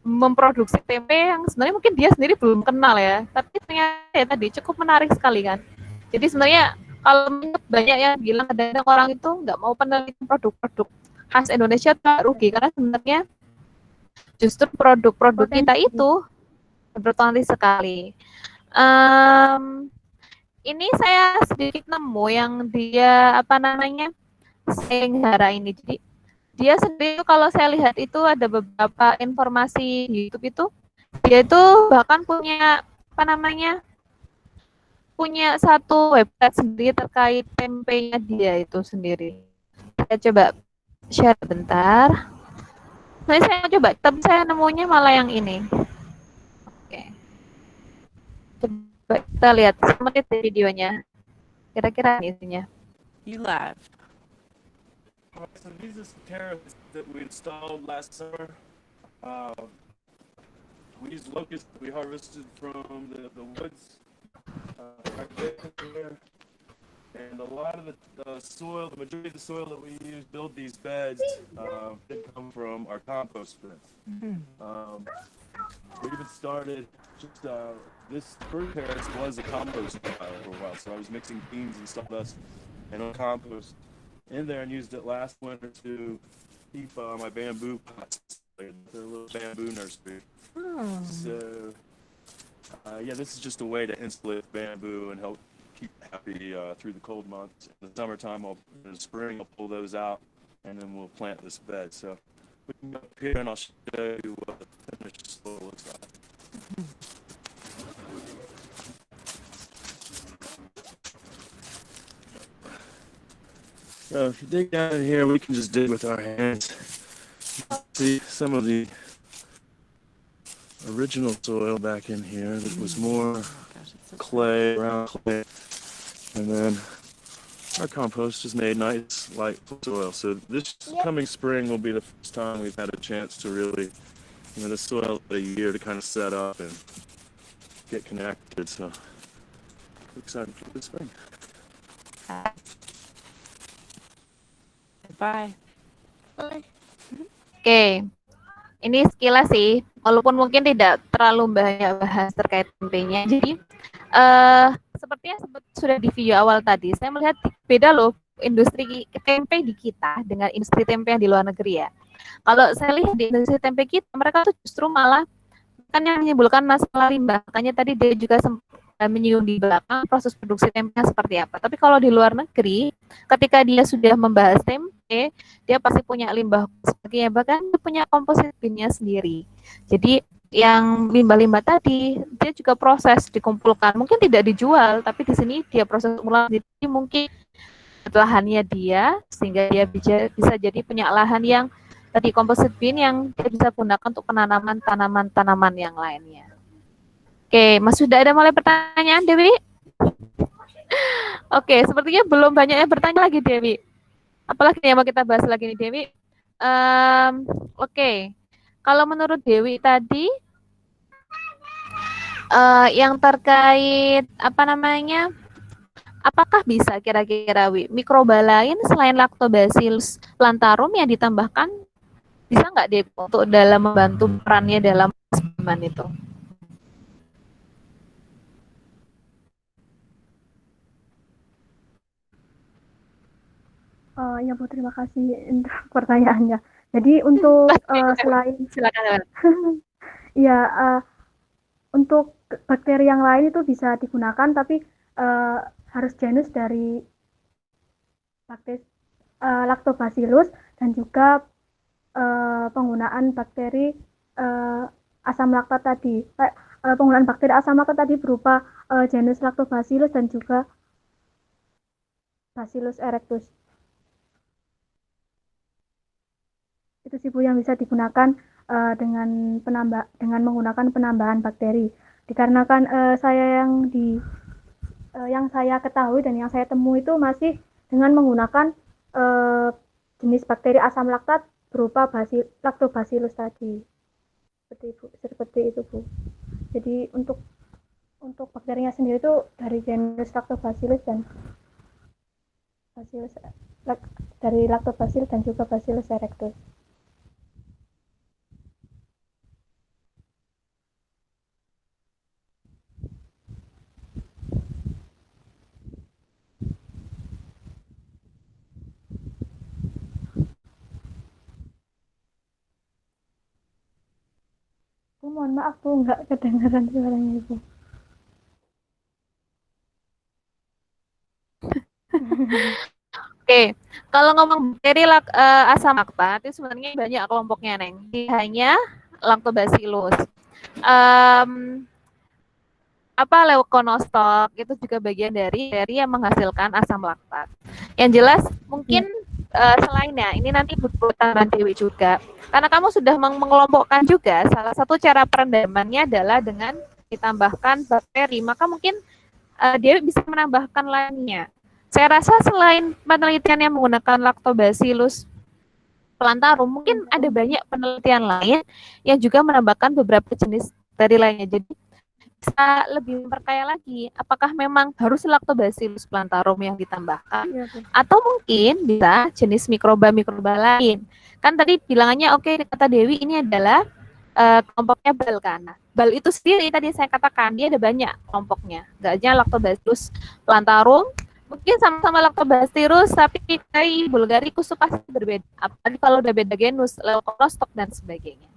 memproduksi tempe yang sebenarnya mungkin dia sendiri belum kenal ya, tapi ternyata ya tadi cukup menarik sekali kan. Jadi sebenarnya kalau banyak yang bilang kadang-kadang orang itu nggak mau penelitian produk-produk khas Indonesia tak rugi, karena sebenarnya justru produk-produk kita itu berpotensi sekali. Ini saya sedikit nemu yang dia Smiling Hara ini. Jadi dia sendiri kalau saya lihat itu ada beberapa informasi di YouTube itu, dia itu bahkan punya punya satu website sendiri terkait tempenya dia itu sendiri. Saya coba share bentar. Nah, saya coba, tapi saya nemunya malah yang ini. Oke. Coba kita lihat semenit videonya. Kira-kira isinya. You live. So these are some carrots that we installed last summer. We used locusts that we harvested from the woods right there. And a lot of the soil, the majority of the soil that we use to build these beds did come from our compost bin. We even started just this fruit carrots was a compost pile for a while, so I was mixing beans and sawdust and compost in there and used it last winter to keep my bamboo pots. They're a little bamboo nursery. So, yeah, this is just a way to insulate bamboo and help keep happy through the cold months. In the summertime, in the spring, I'll pull those out and then we'll plant this bed. So we can go up here and I'll show you what the finished soil looks like. So if you dig down in here, we can just dig with our hands. See some of the original soil back in here that was more clay, brown clay. And then our compost is made nice, light soil. So this coming spring will be the first time we've had a chance to really, the soil a year to kind of set up and get connected. So excited for the spring. Bye. Oke, ini sekilas sih, walaupun mungkin tidak terlalu banyak bahas terkait tempenya. Jadi sepertinya sudah di video awal tadi, saya melihat beda loh industri tempe di kita dengan industri tempe yang di luar negeri ya. Kalau saya lihat di industri tempe kita, mereka tuh justru malah kan yang menimbulkan masalah limbah. Makanya tadi dia juga menyinggung di belakang proses produksi tempe seperti apa. Tapi kalau di luar negeri, ketika dia sudah membahas tempe, dia pasti punya limbah sebagainya, bahkan dia punya komposit binnya sendiri. Jadi yang limbah-limbah tadi, dia juga proses dikumpulkan. Mungkin tidak dijual, tapi di sini dia proses ulang. Jadi mungkin lahannya dia, sehingga dia bisa jadi punya lahan yang tadi composite bin yang dia bisa gunakan untuk penanaman tanaman-tanaman yang lainnya. Oke, Mas sudah ada mulai pertanyaan, Dewi? Oke, sepertinya belum banyak yang bertanya lagi, Dewi. Apalagi yang mau kita bahas lagi nih, Dewi? Oke, kalau menurut Dewi tadi, yang terkait apa namanya? Apakah bisa kira-kira mikroba lain selain Lactobacillus plantarum yang ditambahkan bisa nggak deh untuk dalam membantu perannya dalam eksperimen itu? Ya Bu, terima kasih untuk pertanyaannya. Jadi untuk selain Silakan. ya untuk bakteri yang lain itu bisa digunakan, tapi harus genus dari bakteri Lactobacillus dan juga penggunaan bakteri asam laktat tadi. Penggunaan bakteri asam laktat tadi berupa genus Lactobacillus dan juga Bacillus erectus. Itu sih Bu yang bisa digunakan dengan menggunakan penambahan bakteri. Dikarenakan yang saya ketahui dan yang saya temui itu masih dengan menggunakan jenis bakteri asam laktat berupa Lactobacillus tadi. Seperti itu Bu. Jadi untuk bakterinya sendiri itu dari genus Lactobacillus dan Lactobacillus dan juga Bacillus erectus. Mohon maaf Bu, nggak kedengaran suaranya Ibu. Oke, kalau ngomong bakteri asam laktat itu sebenarnya banyak kelompoknya, Neng. Hanya Lactobacillus. Leukonostoc itu juga bagian dari yang menghasilkan asam laktat. Yang jelas mungkin selainnya ini nanti butuh tambahan Dewi juga. Karena kamu sudah mengelompokkan juga, salah satu cara perendamannya adalah dengan ditambahkan bakteri, maka mungkin Dewi bisa menambahkan lainnya. Saya rasa selain penelitian yang menggunakan Lactobacillus plantarum, mungkin ada banyak penelitian lain yang juga menambahkan beberapa jenis bakteri lainnya. Jadi bisa lebih memperkaya lagi, apakah memang harus Lactobacillus plantarum yang ditambahkan, atau mungkin bisa jenis mikroba lain. Kan tadi bilangannya oke, kata Dewi ini adalah kelompoknya bal kan. Bal itu sendiri tadi saya katakan dia ada banyak kelompoknya, nggak hanya Lactobacillus plantarum, mungkin sama-sama Lactobacillus tapi dari Bulgaricus itu pasti berbeda. Apalagi kalau udah beda genus, Leukonostoc dan sebagainya.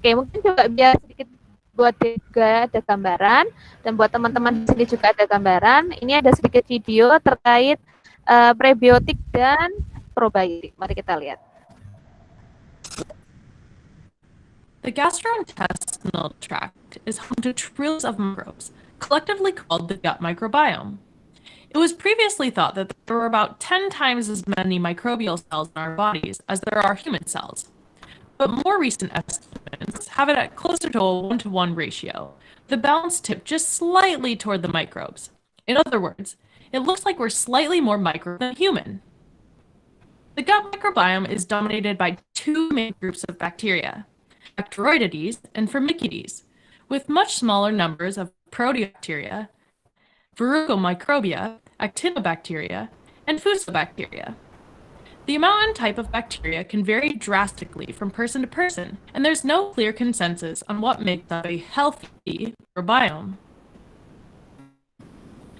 Oke, mungkin juga biar sedikit buat juga ada gambaran dan buat teman-teman di sini juga ada gambaran. Ini ada sedikit video terkait prebiotik dan probiotik. Mari kita lihat. The gastrointestinal tract is home to trillions of microbes, collectively called the gut microbiome. It was previously thought that there were about 10 times as many microbial cells in our bodies as there are human cells. But more recent estimates have it at closer to a 1-to-1 ratio. The balance tipped just slightly toward the microbes. In other words, it looks like we're slightly more micro than human. The gut microbiome is dominated by two main groups of bacteria, Bacteroidetes and Firmicutes, with much smaller numbers of Proteobacteria, Verrucomicrobia, Actinobacteria, and Fusobacteria. The amount and type of bacteria can vary drastically from person to person, and there's no clear consensus on what makes up a healthy microbiome.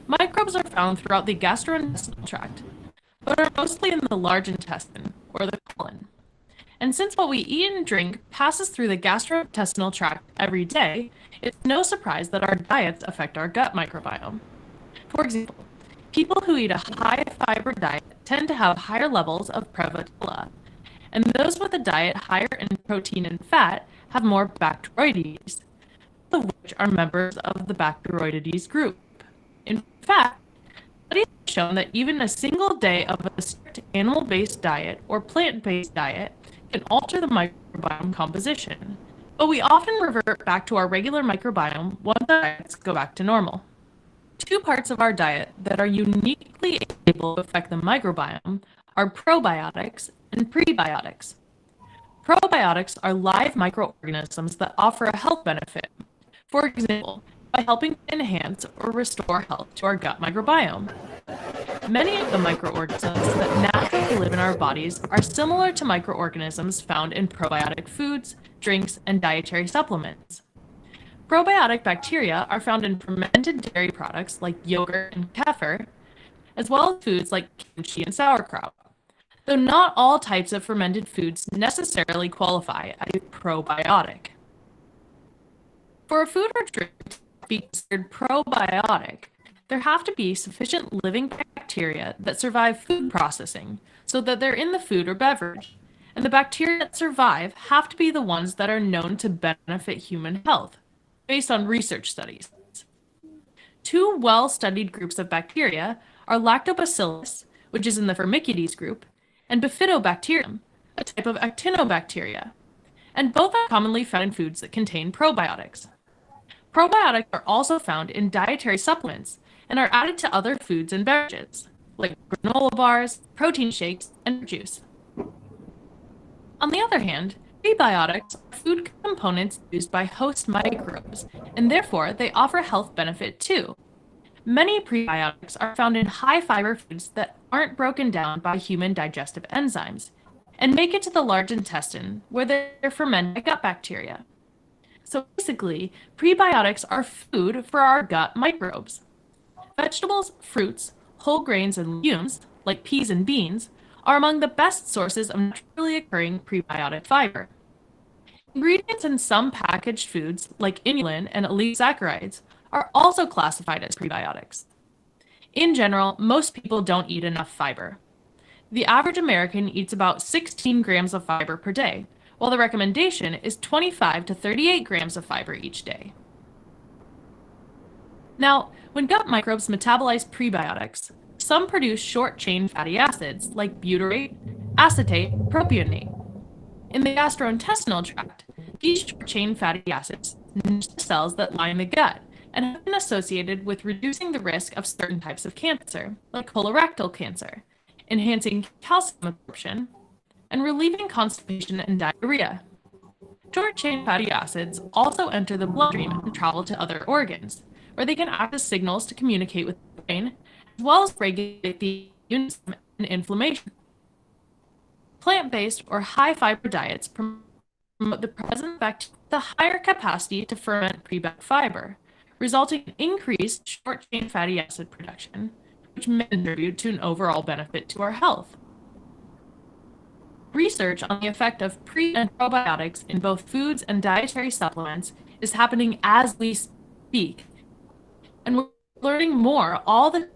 Microbes are found throughout the gastrointestinal tract, but are mostly in the large intestine, or the colon. And since what we eat and drink passes through the gastrointestinal tract every day, it's no surprise that our diets affect our gut microbiome. For example, people who eat a high-fiber diet tend to have higher levels of Prevotella, and those with a diet higher in protein and fat have more Bacteroidetes, both of which are members of the Bacteroidetes group. In fact, studies have shown that even a single day of a strict animal-based diet or plant-based diet can alter the microbiome composition, but we often revert back to our regular microbiome once our diets go back to normal. Two parts of our diet that are uniquely able to affect the microbiome are probiotics and prebiotics. Probiotics are live microorganisms that offer a health benefit. For example, by helping to enhance or restore health to our gut microbiome. Many of the microorganisms that naturally live in our bodies are similar to microorganisms found in probiotic foods, drinks, and dietary supplements. Probiotic bacteria are found in fermented dairy products like yogurt and kefir, as well as foods like kimchi and sauerkraut, though not all types of fermented foods necessarily qualify as a probiotic. For a food or drink to be considered probiotic, there have to be sufficient living bacteria that survive food processing so that they're in the food or beverage, and the bacteria that survive have to be the ones that are known to benefit human health, based on research studies. Two well-studied groups of bacteria are Lactobacillus, which is in the Firmicutes group, and Bifidobacterium, a type of actinobacteria, and both are commonly found in foods that contain probiotics. Probiotics are also found in dietary supplements and are added to other foods and beverages, like granola bars, protein shakes, and juice. On the other hand, prebiotics are food components used by host microbes, and therefore they offer health benefit too. Many prebiotics are found in high-fiber foods that aren't broken down by human digestive enzymes, and make it to the large intestine, where they're fermented by gut bacteria. So basically, prebiotics are food for our gut microbes. Vegetables, fruits, whole grains, and legumes, like peas and beans, are among the best sources of naturally occurring prebiotic fiber. Ingredients in some packaged foods, like inulin and oligosaccharides, are also classified as prebiotics. In general, most people don't eat enough fiber. The average American eats about 16 grams of fiber per day, while the recommendation is 25 to 38 grams of fiber each day. Now, when gut microbes metabolize prebiotics, some produce short-chain fatty acids like butyrate, acetate, propionate. In the gastrointestinal tract, these short-chain fatty acids nourish the cells that line the gut and have been associated with reducing the risk of certain types of cancer, like colorectal cancer, enhancing calcium absorption, and relieving constipation and diarrhea. Short-chain fatty acids also enter the bloodstream and travel to other organs, where they can act as signals to communicate with the brain, as well as regulate the immune system and inflammation. Plant-based or high-fiber diets promote the presence of bacteria with the higher capacity to ferment prebiotic fiber, resulting in increased short-chain fatty acid production, which may contribute to an overall benefit to our health. Research on the effect of pre- and probiotics in both foods and dietary supplements is happening as we speak, and we're learning more all the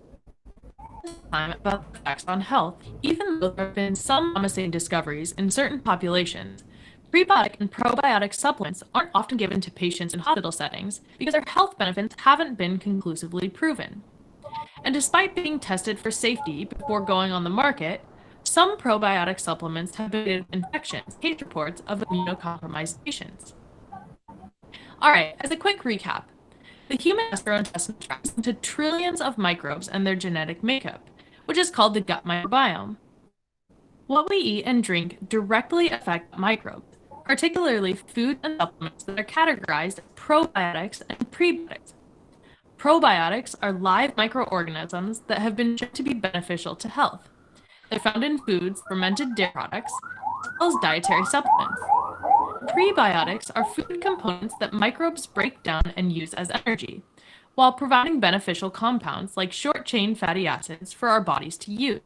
time about the effects on health. Even though there have been some promising discoveries in certain populations, prebiotic and probiotic supplements aren't often given to patients in hospital settings because their health benefits haven't been conclusively proven. And despite being tested for safety before going on the market, some probiotic supplements have been infections, case reports of immunocompromised patients. All right, as a quick recap, the human gastrointestinal tract is home to trillions of microbes and their genetic makeup, which is called the gut microbiome. What we eat and drink directly affect microbes, particularly food and supplements that are categorized as probiotics and prebiotics. Probiotics are live microorganisms that have been shown to be beneficial to health. They're found in foods, fermented dairy products, as well as dietary supplements. Prebiotics are food components that microbes break down and use as energy, while providing beneficial compounds like short-chain fatty acids for our bodies to use.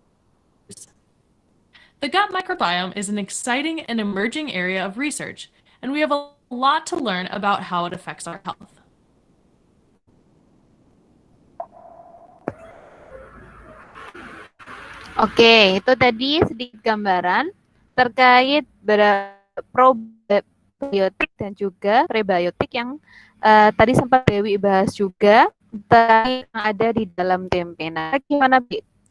The gut microbiome is an exciting and emerging area of research, and we have a lot to learn about how it affects our health. Oke, itu tadi sedikit gambaran terkait biotik dan juga prebiotik yang tadi sempat Dewi bahas juga yang ada di dalam tempe. Nah, gimana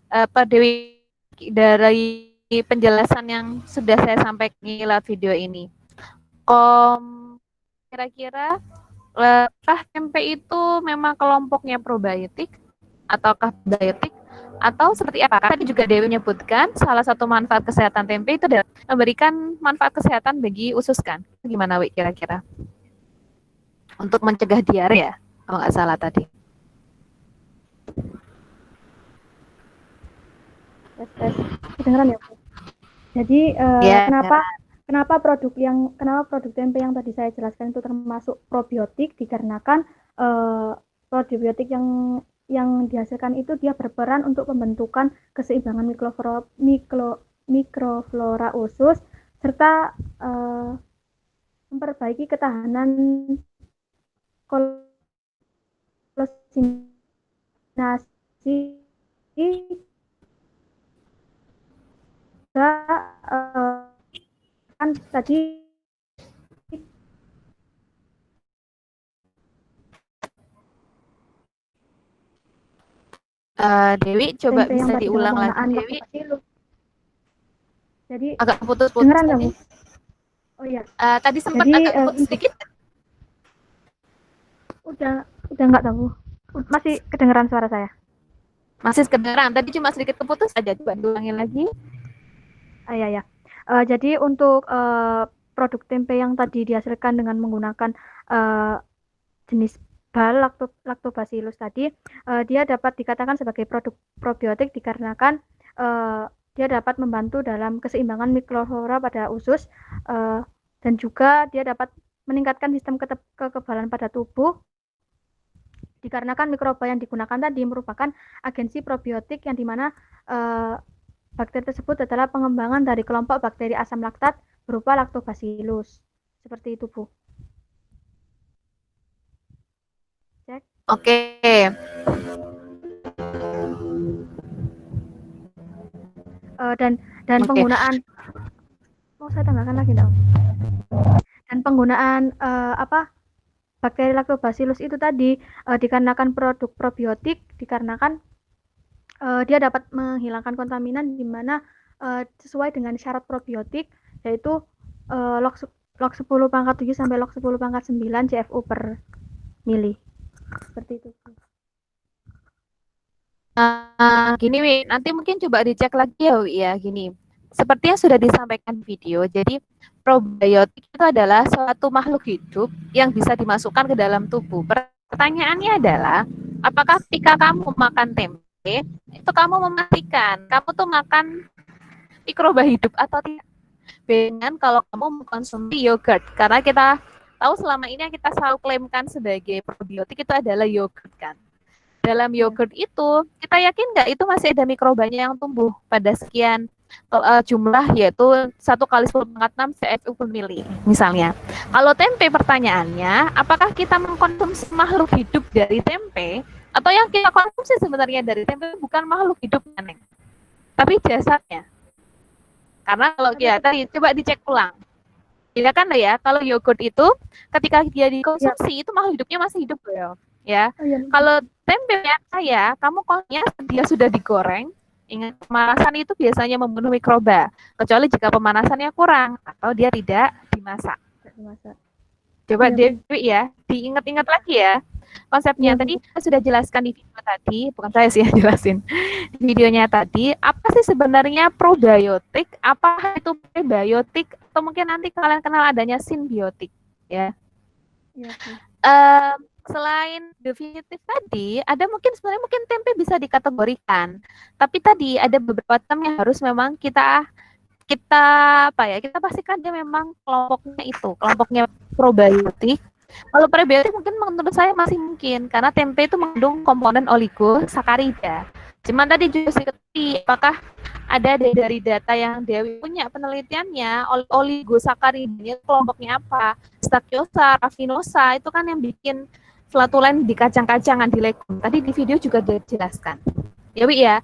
Pak Dewi dari penjelasan yang sudah saya sampaikan lewat video ini? Kira-kira tempe itu memang kelompoknya probiotik ataukah biotik atau seperti apa? Tadi juga Dewi menyebutkan salah satu manfaat kesehatan tempe itu adalah memberikan manfaat kesehatan bagi usus kan? Gimana Wi kira-kira? Untuk mencegah diare ya, kalau nggak salah tadi. Tes. Kedengeran ya, Bu? Jadi kenapa produk tempe yang tadi saya jelaskan itu termasuk probiotik dikarenakan probiotik yang dihasilkan itu dia berperan untuk pembentukan keseimbangan mikroflora usus serta memperbaiki ketahanan kolosinasi kan tadi Dewi coba tempe yang bisa tadi diulang dalam lagi penggunaan Dewi. Jadi Agak putus-putus dengeran tadi. nggak, Bu? Oh iya, Tadi sempat Jadi, agak putus sedikit. udah nggak tahu. Masih kedengeran suara saya? Masih kedengeran. Tadi cuma sedikit keputus aja. Coba diulangin lagi. Ya. Jadi untuk produk tempe yang tadi dihasilkan dengan menggunakan jenis bal lactobacillus tadi, dia dapat dikatakan sebagai produk probiotik dikarenakan dia dapat membantu dalam keseimbangan mikroflora pada usus dan juga dia dapat meningkatkan sistem kekebalan pada tubuh dikarenakan mikroba yang digunakan tadi merupakan agensi probiotik yang dimana bakteri tersebut adalah pengembangan dari kelompok bakteri asam laktat berupa lactobacillus. Seperti itu, Bu. Cek. Oke. Dan Oke. penggunaan mau saya tambahkan lagi dong. Dan penggunaan bakteri lactobacillus itu tadi dikarenakan produk probiotik dikarenakan dia dapat menghilangkan kontaminan di mana sesuai dengan syarat probiotik yaitu log 10 pangkat 7 sampai log 10 pangkat 9 CFU per mili. Seperti itu. Gini Wi, nanti mungkin coba dicek lagi ya Wi ya, gini. Seperti yang sudah disampaikan di video, jadi probiotik itu adalah suatu makhluk hidup yang bisa dimasukkan ke dalam tubuh. Pertanyaannya adalah, apakah ketika kamu makan tempe, itu kamu memastikan kamu tuh makan mikroba hidup atau tidak? Dengan kalau kamu mengkonsumsi yogurt, karena kita tahu selama ini yang kita selalu klaimkan sebagai probiotik itu adalah yogurt kan. Dalam yogurt itu, kita yakin nggak itu masih ada mikrobanya yang tumbuh pada sekian jumlah yaitu 1 kali 10 pangkat 6 CFU per mili misalnya. Kalau tempe pertanyaannya, apakah kita mengkonsumsi makhluk hidup dari tempe atau yang kita konsumsi sebenarnya dari tempe bukan makhluk hidup Neng, tapi jasadnya. Karena kalau kita tadi coba dicek ulang. Ya kan ya, kalau yogurt itu ketika dia dikonsumsi itu makhluk hidupnya masih hidup ya. Kalau tempe yang saya, kamu kolnya dia sudah digoreng. Ingat, pemanasan itu biasanya membunuh mikroba, kecuali jika pemanasannya kurang atau dia tidak dimasak. Coba Dewi ya, diingat-ingat lagi ya konsepnya. Tadi saya sudah jelaskan di video tadi, bukan saya sih yang jelasin. Di videonya tadi, apa sih sebenarnya probiotik, apa itu prebiotik, atau mungkin nanti kalian kenal adanya simbiotik ya. Selain definitif tadi, ada sebenarnya mungkin tempe bisa dikategorikan. Tapi tadi ada beberapa term yang harus memang kita pastikan dia memang kelompoknya probiotik. Kalau prebiotik mungkin menurut saya masih mungkin karena tempe itu mengandung komponen oligosakarida. Cuman tadi juga diketahui apakah ada dari data yang Dewi punya penelitiannya oligosakarida kelompoknya apa? Stachyosar, raffinosa itu kan yang bikin flatulen di kacang-kacangan di legum. Tadi di video juga dijelaskan. Ya Wi ya.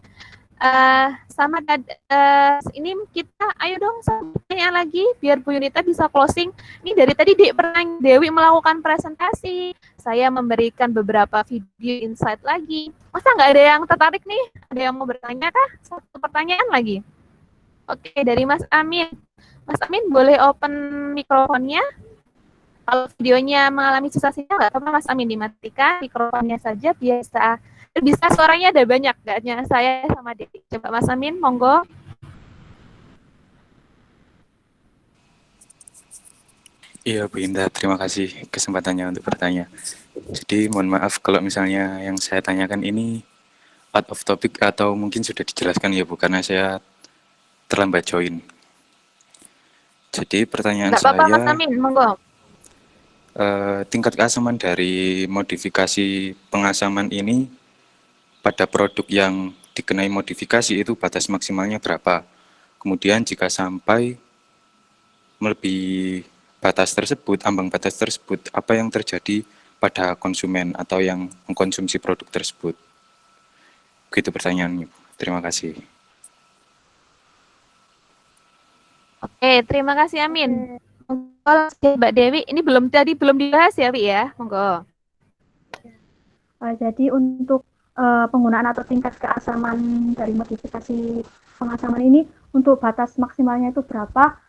Ini kita ayo dong pertanyaan lagi biar Bu Yunita bisa closing. Ini dari tadi Dewi melakukan presentasi, saya memberikan beberapa video insight lagi. Masa nggak ada yang tertarik nih? Ada yang mau bertanya kah? Satu pertanyaan lagi. Oke, dari Mas Amin. Mas Amin boleh open mikrofonnya? Kalau videonya mengalami susah sinyal nggak apa-apa Mas Amin, dimatikan mikrofonnya saja bisa suaranya ada banyak, nggak hanya saya sama Dewi. Coba Mas Amin, monggo. Iya Bu Indah, terima kasih kesempatannya untuk bertanya. Jadi mohon maaf kalau misalnya yang saya tanyakan ini out of topic atau mungkin sudah dijelaskan ya Bu, karena saya terlambat join. Jadi pertanyaan nggak apa-apa, saya, Mas Amin, monggo. Tingkat keasaman dari modifikasi pengasaman ini pada produk yang dikenai modifikasi itu batas maksimalnya berapa? Kemudian jika sampai melebihi batas tersebut, ambang batas tersebut, apa yang terjadi pada konsumen atau yang mengkonsumsi produk tersebut? Begitu pertanyaannya. Terima kasih. Oke, terima kasih Amin. Monggo Mbak Dewi, ini belum dibahas ya, Wi ya? Monggo. Jadi untuk penggunaan atau tingkat keasaman dari modifikasi pengasaman ini untuk batas maksimalnya itu berapa?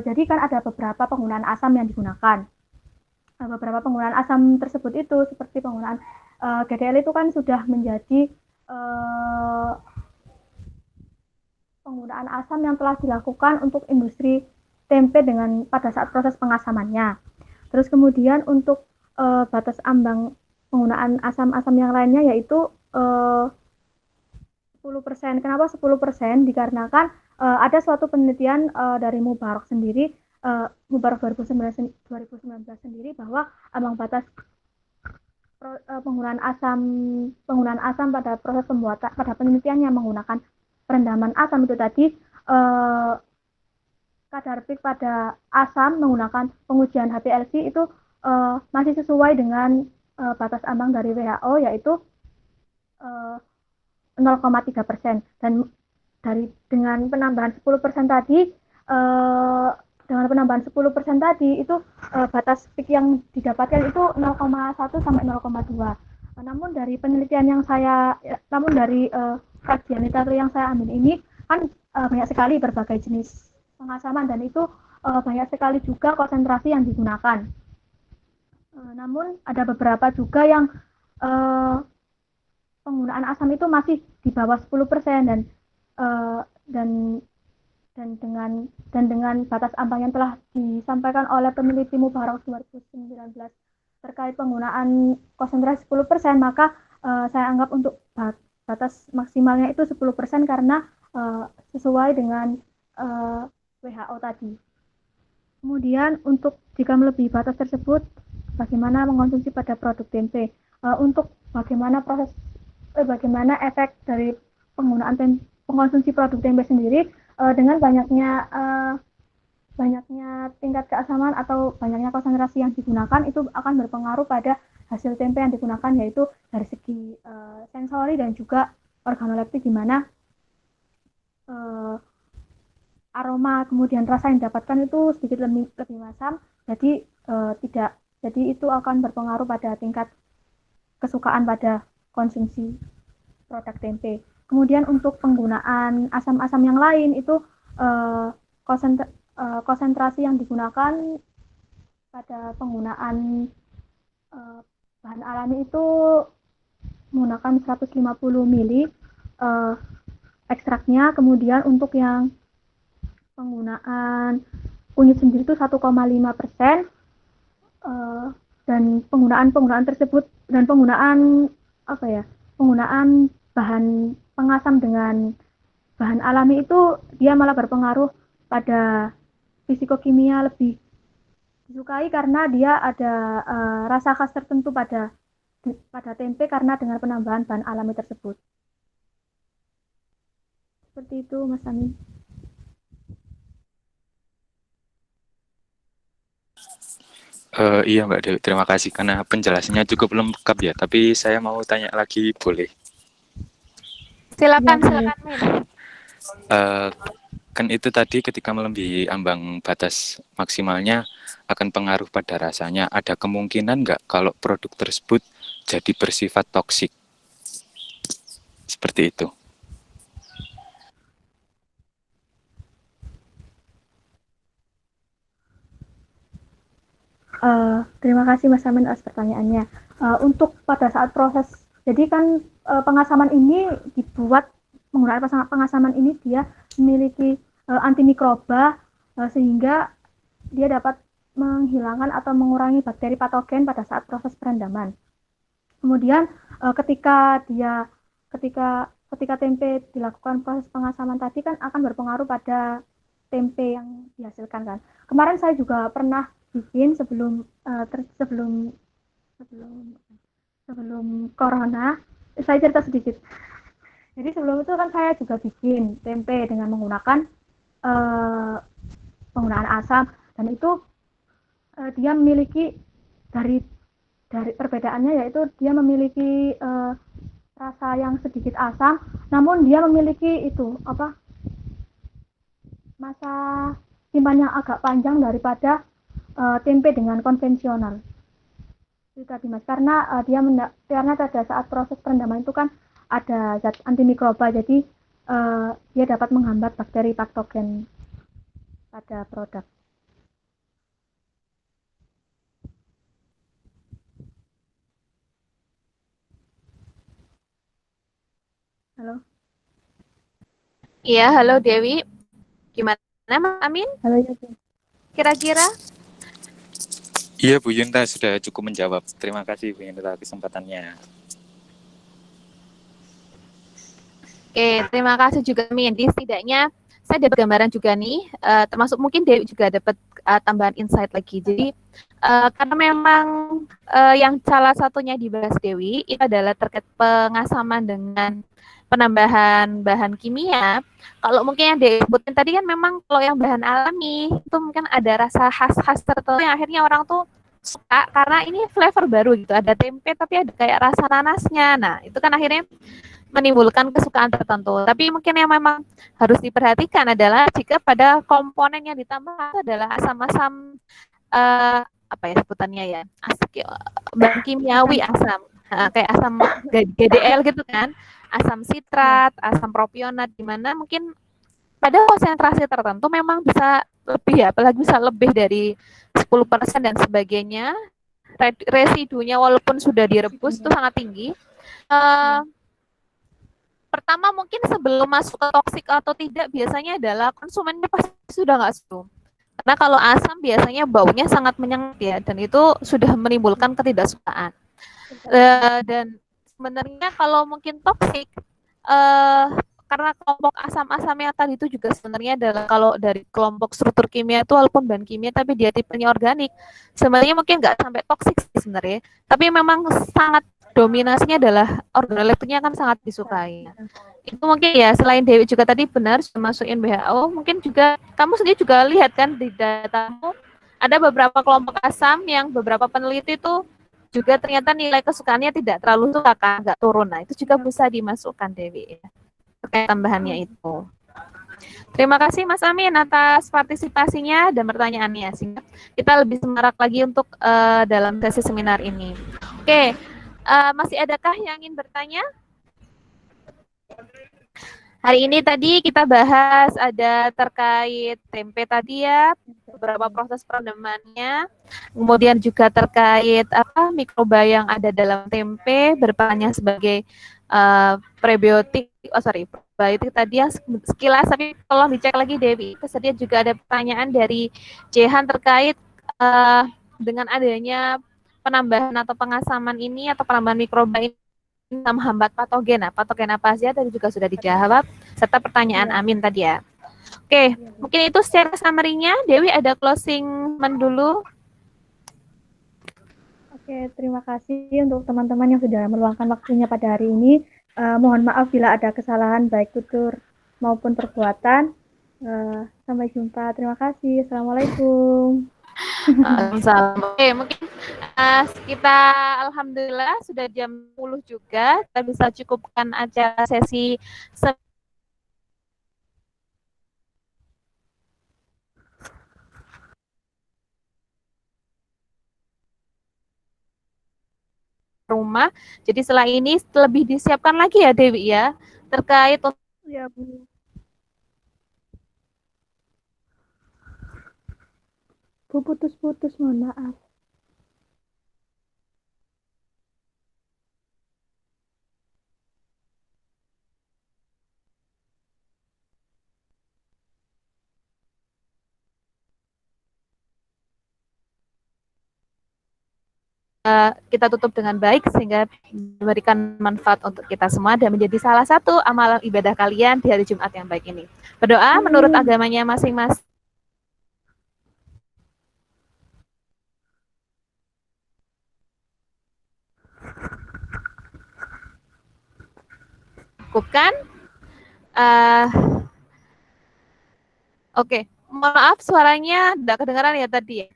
Jadi kan ada beberapa penggunaan asam yang digunakan. Beberapa penggunaan asam tersebut itu seperti penggunaan GDL itu kan sudah menjadi penggunaan asam yang telah dilakukan untuk industri tempe pada saat proses pengasamannya. Terus kemudian untuk batas ambang penggunaan asam-asam yang lainnya yaitu 10%. Kenapa 10%? Dikarenakan ada suatu penelitian dari Mubarak sendiri, Mubarak 2019 sendiri bahwa ambang batas penggunaan asam pada proses pembuatan, pada penelitian yang menggunakan perendaman asam itu tadi, kadar peak pada asam menggunakan pengujian HPLC itu masih sesuai dengan batas ambang dari WHO yaitu 0,3%, dan dengan penambahan 10% tadi itu batas peak yang didapatkan itu 0,1 sampai 0,2. Namun dari penelitian dari kajian literatur yang saya ambil ini kan banyak sekali berbagai jenis pengasaman dan itu banyak sekali juga konsentrasi yang digunakan. Namun ada beberapa juga yang penggunaan asam itu masih di bawah 10% dan dengan batas ambang yang telah disampaikan oleh peneliti Mubarak 2019 terkait penggunaan konsentrasi 10%, maka saya anggap untuk batas maksimalnya itu 10% karena sesuai dengan WHO tadi. Kemudian untuk jika melebihi batas tersebut, bagaimana mengkonsumsi pada produk tempe? Untuk bagaimana efek dari penggunaan pengkonsumsi produk tempe sendiri, dengan banyaknya tingkat keasaman atau banyaknya konsentrasi yang digunakan itu akan berpengaruh pada hasil tempe yang digunakan, yaitu dari segi sensori dan juga organoleptik, di mana aroma kemudian rasa yang didapatkan itu sedikit lebih masam, jadi itu akan berpengaruh pada tingkat kesukaan pada konsumsi produk tempe. Kemudian untuk penggunaan asam-asam yang lain itu konsentrasi yang digunakan pada penggunaan bahan alami itu menggunakan 150 mili ekstraknya. Kemudian untuk yang penggunaan kunyit sendiri itu 1,5%, dan penggunaan tersebut dan penggunaan bahan pengasam dengan bahan alami itu dia malah berpengaruh pada fisikokimia lebih disukai karena dia ada rasa khas tertentu pada tempe karena dengan penambahan bahan alami tersebut. Seperti itu, Mas Amin. Iya Mbak Dewi, terima kasih karena penjelasannya cukup lengkap ya. Tapi saya mau tanya lagi, boleh? Silakan, Iya, silakan Min. Eh, kan itu tadi ketika melebihi ambang batas maksimalnya akan pengaruh pada rasanya. Ada kemungkinan nggak kalau produk tersebut jadi bersifat toksik? Seperti itu. Terima kasih Mas Amin atas pertanyaannya. Untuk pada saat proses, jadi kan pengasaman ini dibuat menggunakan pengasaman ini dia memiliki antimikroba sehingga dia dapat menghilangkan atau mengurangi bakteri patogen pada saat proses perendaman. Kemudian ketika tempe dilakukan proses pengasaman tadi kan akan berpengaruh pada tempe yang dihasilkan kan. Kemarin saya juga pernah bikin sebelum corona. Saya cerita sedikit. Jadi sebelum itu kan saya juga bikin tempe dengan menggunakan penggunaan asam, dan itu dia memiliki dari perbedaannya, yaitu dia memiliki rasa yang sedikit asam, namun dia memiliki masa simpan yang agak panjang daripada tempe dengan konvensional. Itu tadi Mas, karena karena pada saat proses perendaman itu kan ada zat antimikroba, jadi dia dapat menghambat bakteri patogen pada produk. Halo. Iya, halo Dewi. Gimana Mas Amin? Halo ya. Kira-kira? Iya Bu Yunta sudah cukup menjawab. Terima kasih Bu Yunta kesempatannya. Oke, terima kasih juga Min. Setidaknya saya dapat gambaran juga nih, termasuk mungkin Dewi juga dapat tambahan insight lagi. Jadi karena memang yang salah satunya dibahas Dewi itu adalah terkait pengasaman dengan penambahan bahan kimia. Kalau mungkin yang disebutin tadi kan memang kalau yang bahan alami itu mungkin ada rasa khas-khas tertentu yang akhirnya orang tuh suka karena ini flavor baru gitu. Ada tempe tapi ada kayak rasa nanasnya. Nah, itu kan akhirnya menimbulkan kesukaan tertentu. Tapi mungkin yang memang harus diperhatikan adalah jika pada komponen yang ditambah adalah asam-asam apa ya sebutannya ya, bahan kimiawi asam, kayak asam GDL gitu kan, asam sitrat, asam propionat, di mana mungkin pada konsentrasi tertentu memang bisa lebih ya, apalagi bisa lebih dari 10% dan sebagainya. Residunya walaupun sudah direbus itu sangat tinggi. Pertama mungkin sebelum masuk ke toksik atau tidak biasanya adalah konsumennya pasti sudah nggak setuju. Karena kalau asam biasanya baunya sangat menyengat ya, dan itu sudah menimbulkan ketidaksukaan. Dan sebenarnya kalau mungkin toksik, karena kelompok asam-asamnya tadi itu juga sebenarnya adalah kalau dari kelompok struktur kimia itu walaupun bahan kimia tapi dia tipenya organik, sebenarnya mungkin nggak sampai toksik sih sebenarnya, tapi memang sangat dominasinya adalah organoleptiknya kan sangat disukai. Itu mungkin ya selain Dewi juga tadi benar sudah masukin WHO, mungkin juga kamu sendiri juga lihat kan di datamu ada beberapa kelompok asam yang beberapa peneliti itu juga ternyata nilai kesukaannya tidak terlalu suka kan, nggak turun. Nah itu juga bisa dimasukkan Dewi ya, terkait tambahannya itu. Terima kasih Mas Amin atas partisipasinya dan pertanyaannya, sehingga kita lebih semarak lagi untuk dalam sesi seminar ini. Oke. Masih adakah yang ingin bertanya? Hari ini tadi kita bahas ada terkait tempe tadi ya, beberapa proses perendamannya, kemudian juga terkait mikroba yang ada dalam tempe berperannya sebagai prebiotik, probiotik tadi yang sekilas, tapi tolong dicek lagi Dewi. Kemudian juga ada pertanyaan dari Jehan terkait dengan adanya penambahan atau pengasaman ini atau penambahan mikroba ini menghambat patogen. Nah, patogen apa saja tadi juga sudah dijawab, serta pertanyaan Amin tadi ya. Oke, mungkin itu secara summary-nya. Dewi ada closing dulu. Oke, terima kasih untuk teman-teman yang sudah meluangkan waktunya pada hari ini. Mohon maaf bila ada kesalahan baik tutur maupun perbuatan. Sampai jumpa. Terima kasih. Assalamualaikum. Oke, mungkin Kita alhamdulillah sudah jam 10 juga, kita bisa cukupkan acara sesi rumah. Jadi setelah ini lebih disiapkan lagi ya Dewi ya, terkait Ya, Bu. Bu, putus-putus, mohon maaf. kita tutup dengan baik sehingga memberikan manfaat untuk kita semua dan menjadi salah satu amalan ibadah kalian di hari Jumat yang baik ini. Berdoa menurut agamanya masing-masing. Cukupkan. Oke, maaf suaranya tidak kedengaran ya tadi ya.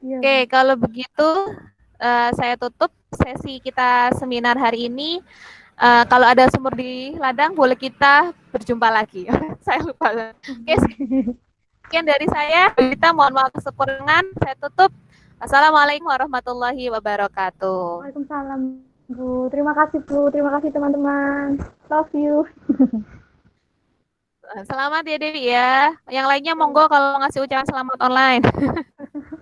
Iya, Oke, kalau begitu saya tutup sesi kita seminar hari ini. Kalau ada sumur di ladang, boleh kita berjumpa lagi. Saya lupa. Oke, sekian dari saya. Kita mohon maaf kekurangan. Saya tutup. Assalamualaikum warahmatullahi wabarakatuh. Waalaikumsalam, Bu. Terima kasih, Bu. Terima kasih, teman-teman. Love you. Selamat ya Dewi ya. Yang lainnya monggo kalau ngasih ucapan selamat online.